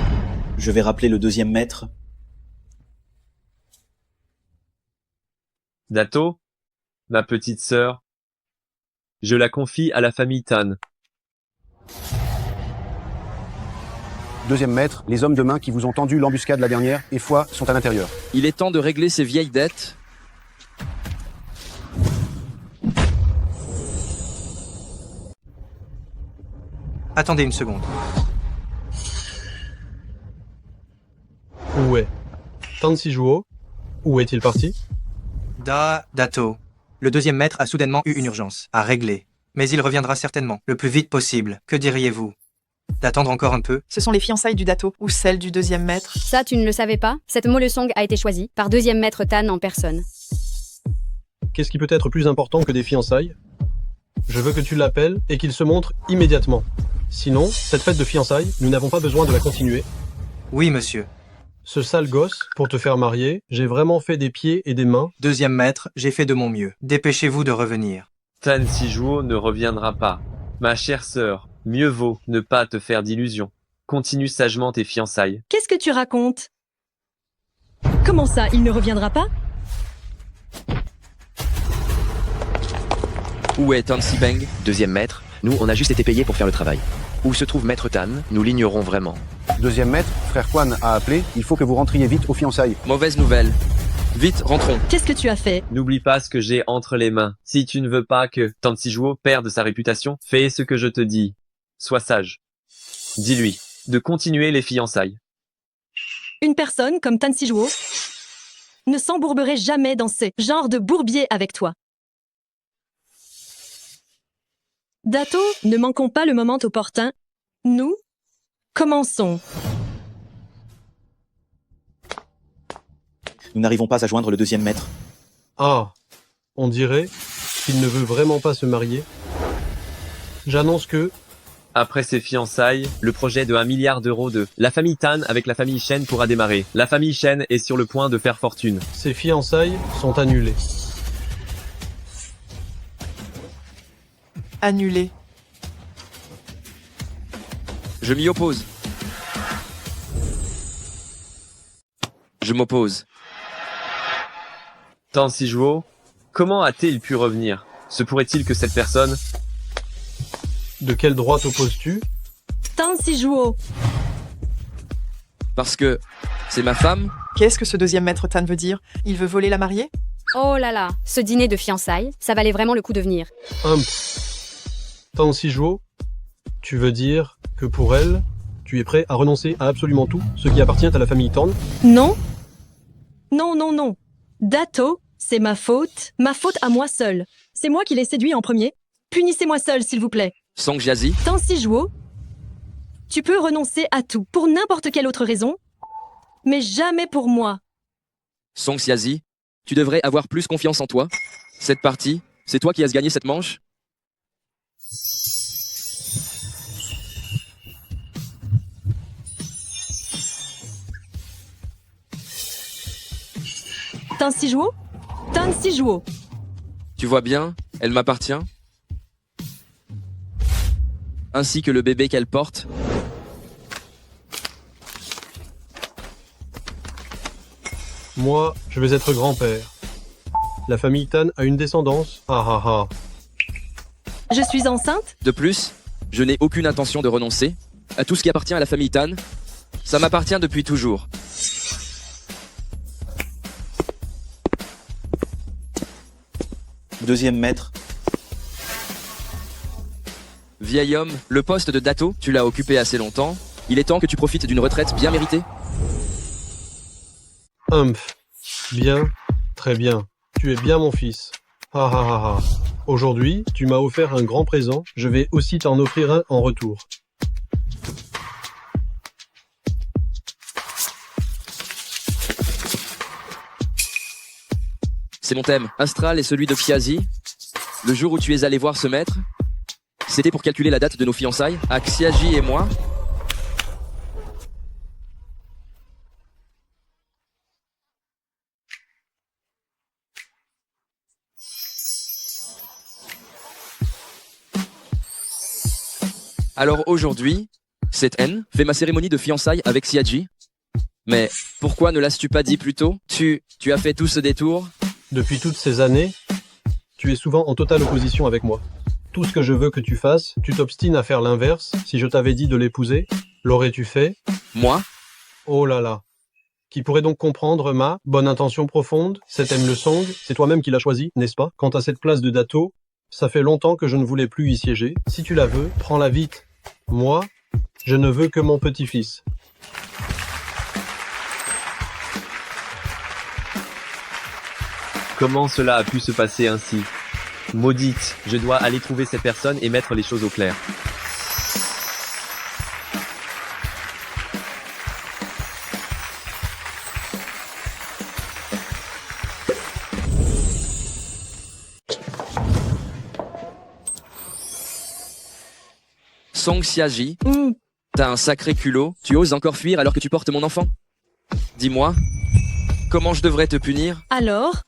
Je vais rappeler le deuxième maître. Dato, ma petite sœur, je la confie à la famille Tan. Deuxième maître, les hommes de main qui vous ont tendu l'embuscade la dernière et fois sont à l'intérieur. Il est temps de régler ces vieilles dettes. Attendez une seconde. Où est Tang Sijuo? Où est-il parti? Dato. Le deuxième maître a soudainement eu une urgence à régler. Mais il reviendra certainement, le plus vite possible. Que diriez-vous? D'attendre encore un peu? Ce sont les fiançailles du Dato ou celles du deuxième maître. Ça, tu ne le savais pas? Cette Molesong a été choisie par deuxième maître Tan en personne. Qu'est-ce qui peut être plus important que des fiançailles? Je veux que tu l'appelles et qu'il se montre immédiatement. Sinon, cette fête de fiançailles, nous n'avons pas besoin de la continuer. Oui, monsieur. Ce sale gosse, pour te faire marier, j'ai vraiment fait des pieds et des mains. Deuxième maître, j'ai fait de mon mieux. Dépêchez-vous de revenir. Tan Sijuo ne reviendra pas. Ma chère sœur, mieux vaut ne pas te faire d'illusions. Continue sagement tes fiançailles. Qu'est-ce que tu racontes? Comment ça, il ne reviendra pas? Où est Tang Sipeng? Deuxième maître, nous on a juste été payés pour faire le travail. Où se trouve maître Tan? Nous l'ignorons vraiment. Deuxième maître, frère Quan a appelé, il faut que vous rentriez vite aux fiançailles. Mauvaise nouvelle. Vite, rentrons. Qu'est-ce que tu as fait? N'oublie pas ce que j'ai entre les mains. Si tu ne veux pas que Tang Sijuo perde sa réputation, fais ce que je te dis. Sois sage. Dis-lui de continuer les fiançailles. Une personne comme Tang Sijuo ne s'embourberait jamais dans ces genres de bourbiers avec toi. Dato, ne manquons pas le moment opportun. Nous commençons. Nous n'arrivons pas à joindre le deuxième maître. Ah, On dirait qu'il ne veut vraiment pas se marier. J'annonce que Après ses fiançailles, le projet de 1 milliard d'euros de la famille Tan avec la famille Shen pourra démarrer. La famille Shen est sur le point de faire fortune. ces fiançailles sont annulées. Annulé. Je m'y oppose. Je m'oppose. Tan Sijuo, comment a-t-il pu revenir? Se pourrait-il que cette personne... De quel droit t'opposes-tu? Tan Sijuo. Parce que c'est ma femme. Qu'est-ce que ce deuxième maître Tan veut dire? Il veut voler la mariée? Oh là là, ce dîner de fiançailles, ça valait vraiment le coup de venir. Tan Sijuo, tu veux dire que pour elle, tu es prêt à renoncer à absolument tout ce qui appartient à la famille Tan? Non. Non, non, non. Dato, c'est ma faute à moi seule. C'est moi qui l'ai séduit en premier. Punissez-moi seul, s'il vous plaît. Song Jiazi. Tan Sijuo, tu peux renoncer à tout, pour n'importe quelle autre raison, mais jamais pour moi. Song Jiazi, tu devrais avoir plus confiance en toi. Cette partie, c'est toi qui as gagné cette manche. Tan Sijuo? Tan Sijuo. Tu vois bien, elle m'appartient. Ainsi que le bébé qu'elle porte. Moi, je vais être grand-père. La famille Tan a une descendance. Ah ah ah. Je suis enceinte? De plus, je n'ai aucune intention de renoncer à tout ce qui appartient à la famille Tan. Ça m'appartient depuis toujours. Deuxième maître. Vieil homme, le poste de Dato, tu l'as occupé assez longtemps. Il est temps que tu profites d'une retraite bien méritée. Bien, très bien. Tu es bien mon fils. Ah ah ah ah. Aujourd'hui, tu m'as offert un grand présent. Je vais aussi t'en offrir un en retour. C'est mon thème. Astral et celui de Xiazi. Le jour où tu es allé voir ce maître, c'était pour calculer la date de nos fiançailles, à Xiaji et moi. Alors aujourd'hui, cette haine fait ma cérémonie de fiançailles avec Xiaji. Mais pourquoi ne l'as-tu pas dit plus tôt? Tu as fait tout ce détour? Depuis toutes ces années, tu es souvent en totale opposition avec moi. Tout ce que je veux que tu fasses, tu t'obstines à faire l'inverse. Si je t'avais dit de l'épouser, l'aurais-tu fait? Moi? Oh là là. Qui pourrait donc comprendre ma bonne intention profonde? Cet aime le song, c'est toi-même qui l'as choisi, n'est-ce pas? Quant à cette place de Dato, ça fait longtemps que je ne voulais plus y siéger. Si tu la veux, prends-la vite. Moi, je ne veux que mon petit-fils. Comment cela a pu se passer ainsi? Maudite, je dois aller trouver cette personne et mettre les choses au clair. Song Xiaji, t'as un sacré culot, tu oses encore fuir alors que tu portes mon enfant? Dis-moi, comment je devrais te punir? Alors?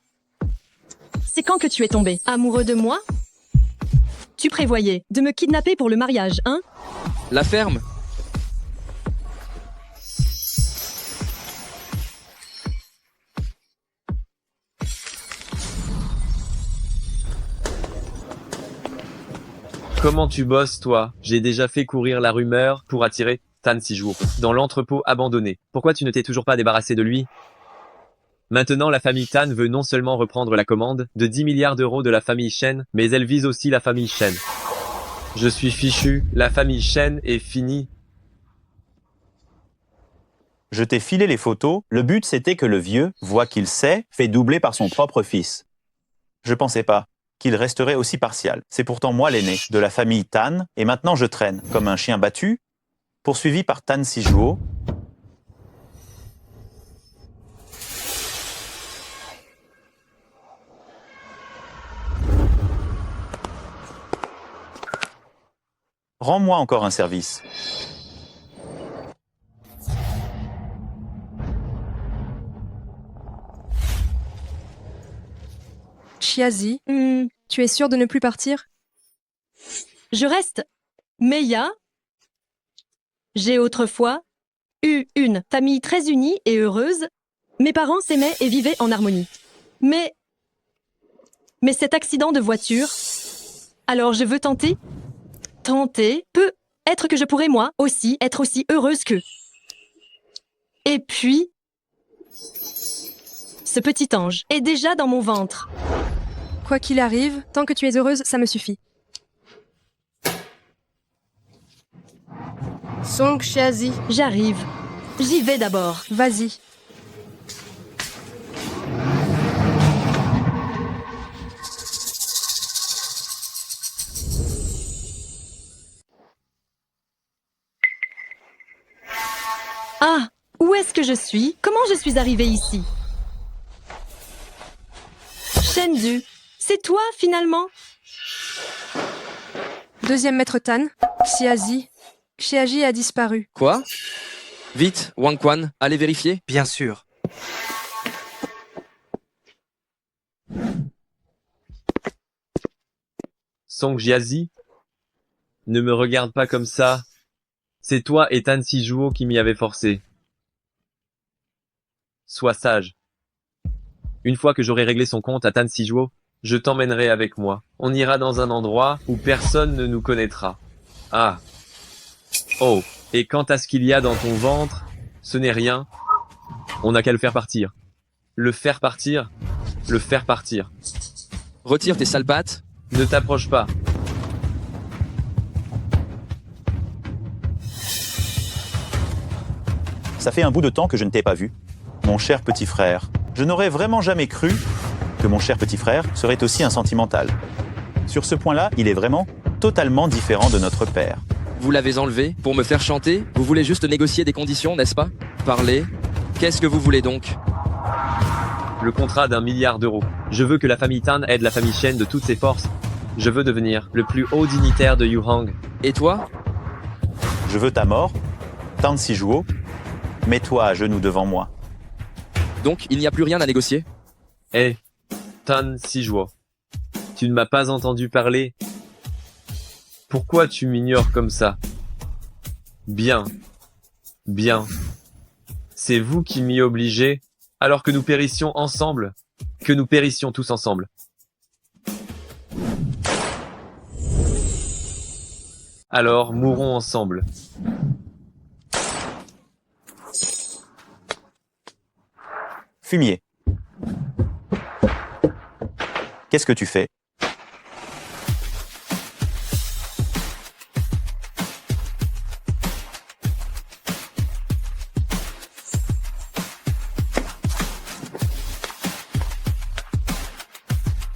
C'est quand que tu es tombé amoureux de moi? Tu prévoyais de me kidnapper pour le mariage, hein? La ferme? Comment tu bosses, toi? J'ai déjà fait courir la rumeur pour attirer Tan Sijuo dans l'entrepôt abandonné. Pourquoi tu ne t'es toujours pas débarrassé de lui? Maintenant, la famille Tan veut non seulement reprendre la commande de 10 milliards d'euros de la famille Shen, mais elle vise aussi la famille Shen. Je suis fichu, la famille Shen est finie. Je t'ai filé les photos. Le but, c'était que le vieux voit qu'il sait, fait doubler par son propre fils. Je pensais pas qu'il resterait aussi partial. C'est pourtant moi l'aîné de la famille Tan, et maintenant je traîne comme un chien battu, poursuivi par Tan Sijuo. Rends-moi encore un service. Xiazi, tu es sûr de ne plus partir? Je reste. Meia, j'ai autrefois eu une famille très unie et heureuse. Mes parents s'aimaient et vivaient en harmonie. Mais cet accident de voiture, alors je veux tenter. Peut-être que je pourrais moi aussi être aussi heureuse qu'eux. Et puis, ce petit ange est déjà dans mon ventre. Quoi qu'il arrive, tant que tu es heureuse, ça me suffit. Song Xiazi. J'arrive. J'y vais d'abord. Vas-y. Ah, où est-ce que je suis? Comment je suis arrivée ici? Shendu, c'est toi finalement? Deuxième maître Tan, Xiazi. Xiazi a disparu. Quoi? Vite, Wang Quan, allez vérifier? Bien sûr. Song Jiazi, ne me regarde pas comme ça. C'est toi et Tan Sijuo qui m'y avez forcé. Sois sage. Une fois que j'aurai réglé son compte à Tan Sijuo, je t'emmènerai avec moi. On ira dans un endroit où personne ne nous connaîtra. Ah. Oh. Et quant à ce qu'il y a dans ton ventre, ce n'est rien. On n'a qu'à le faire partir. Le faire partir. Le faire partir. Retire tes sales pattes. Ne t'approche pas. Ça fait un bout de temps que je ne t'ai pas vu. Mon cher petit frère, je n'aurais vraiment jamais cru que mon cher petit frère serait aussi un sentimental. Sur ce point-là, il est vraiment totalement différent de notre père. Vous l'avez enlevé pour me faire chanter? Vous voulez juste négocier des conditions, n'est-ce pas? Parlez. Qu'est-ce que vous voulez donc? Le contrat d'1 milliard d'euros. Je veux que la famille Tan aide la famille Shen de toutes ses forces. Je veux devenir le plus haut dignitaire de Yuhang. Et toi? Je veux ta mort, Tan Sijuo. Mets-toi à genoux devant moi. Donc, il n'y a plus rien à négocier? Hé, Tan Sijuo. Tu ne m'as pas entendu parler? Pourquoi tu m'ignores comme ça? Bien. Bien. C'est vous qui m'y obligez, alors que nous périssions ensemble. Que nous périssions tous ensemble. Alors, mourons ensemble. Fumier. Qu'est-ce que tu fais?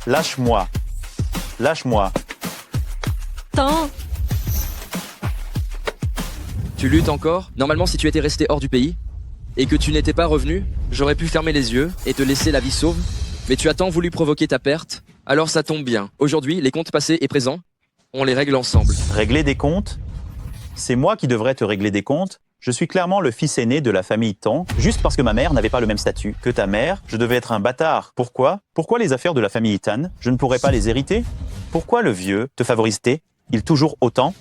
Lâche-moi. Lâche-moi. Tant. Tu luttes encore? Normalement, si tu étais resté hors du pays, et que tu n'étais pas revenu, j'aurais pu fermer les yeux et te laisser la vie sauve. Mais tu as tant voulu provoquer ta perte, alors ça tombe bien. Aujourd'hui, les comptes passés et présents, on les règle ensemble. Régler des comptes? C'est moi qui devrais te régler des comptes? Je suis clairement le fils aîné de la famille Tang, juste parce que ma mère n'avait pas le même statut que ta mère, je devais être un bâtard. Pourquoi? Pourquoi les affaires de la famille Tan, je ne pourrais pas les hériter? Pourquoi le vieux te favorise-t-il toujours autant?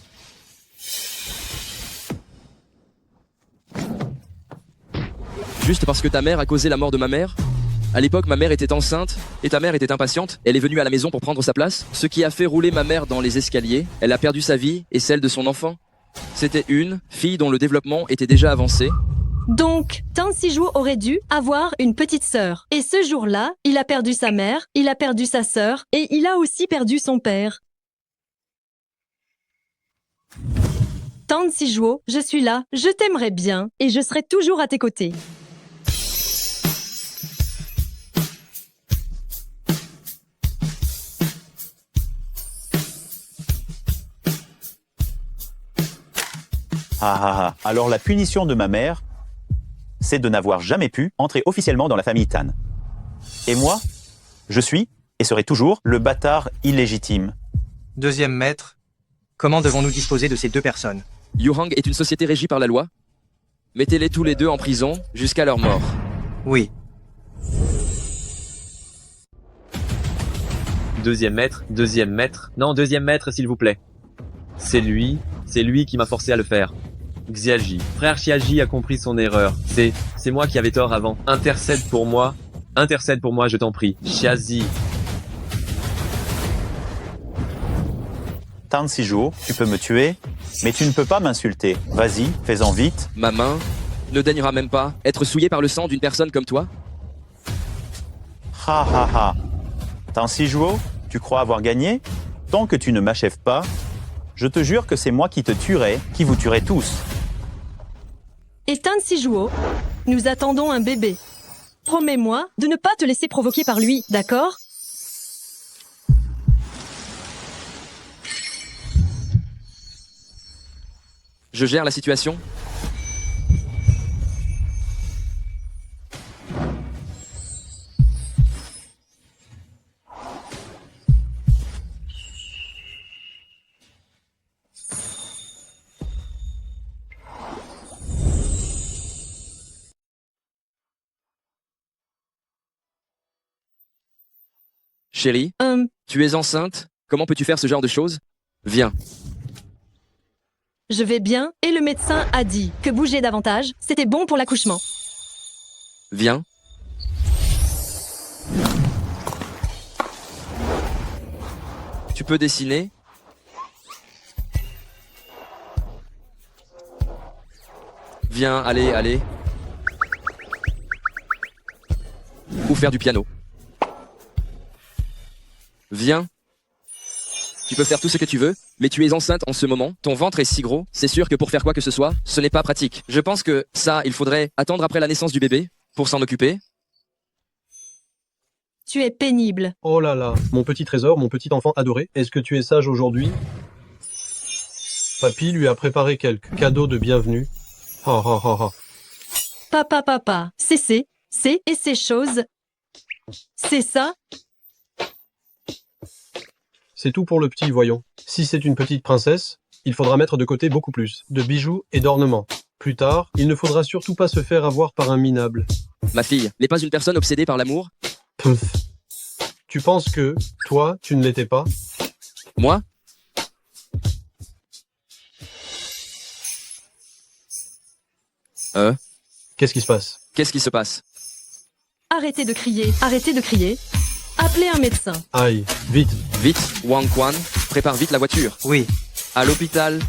Juste parce que ta mère a causé la mort de ma mère? À l'époque, ma mère était enceinte et ta mère était impatiente. Elle est venue à la maison pour prendre sa place, ce qui a fait rouler ma mère dans les escaliers. Elle a perdu sa vie et celle de son enfant. C'était une fille dont le développement était déjà avancé. Donc, Tan Sijuo aurait dû avoir une petite sœur. Et ce jour-là, il a perdu sa mère, il a perdu sa sœur, et il a aussi perdu son père. Tan Sijuo, je suis là, je t'aimerais bien, et je serai toujours à tes côtés. Ah ah ah. Alors la punition de ma mère, c'est de n'avoir jamais pu entrer officiellement dans la famille Tan. Et moi, je suis, et serai toujours, le bâtard illégitime. Deuxième maître, Comment devons-nous disposer de ces deux personnes? Yuhang est une société régie par la loi. Mettez-les tous les deux en prison jusqu'à leur mort. Oui. Deuxième maître, non, deuxième maître s'il vous plaît. C'est lui qui m'a forcé à le faire. Xiaji, frère Xiaji a compris son erreur. C'est moi qui avais tort avant. Intercède pour moi, je t'en prie. Xiazi. Tan Sijou, tu peux me tuer, mais tu ne peux pas m'insulter. Vas-y, fais-en vite. Ma main ne daignera même pas être souillée par le sang d'une personne comme toi? Ha ha ha. Tan Sijou, tu crois avoir gagné? Tant que tu ne m'achèves pas, je te jure que c'est moi qui te tuerai, qui vous tuerai tous. Et Tan Sijuo, nous attendons un bébé. Promets-moi de ne pas te laisser provoquer par lui, d'accord? Je gère la situation. Chérie, tu es enceinte? Comment peux-tu faire ce genre de choses? Viens. Je vais bien, et le médecin a dit que bouger davantage, c'était bon pour l'accouchement. Viens. Tu peux dessiner? Viens, allez. Ou faire du piano. Viens. Tu peux faire tout ce que tu veux, mais tu es enceinte en ce moment, ton ventre est si gros, c'est sûr que pour faire quoi que ce soit, ce n'est pas pratique. Je pense que ça, il faudrait attendre après la naissance du bébé, pour s'en occuper. Tu es pénible. Oh là là, mon petit trésor, mon petit enfant adoré, est-ce que tu es sage aujourd'hui? Papy lui a préparé quelques cadeaux de bienvenue. Ha ha ha ha. Papa, c'est et ces choses. C'est ça? C'est tout pour le petit, voyons. Si c'est une petite princesse, il faudra mettre de côté beaucoup plus de bijoux et d'ornements. Plus tard, il ne faudra surtout pas se faire avoir par un minable. Ma fille n'est pas une personne obsédée par l'amour? Pff. Tu penses que, toi, tu ne l'étais pas? Moi? Qu'est-ce qui se passe? Qu'est-ce qui se passe? Arrêtez de crier. Appelez un médecin. Aïe, vite. Vite, Wang Quan, prépare vite la voiture. Oui. À l'hôpital,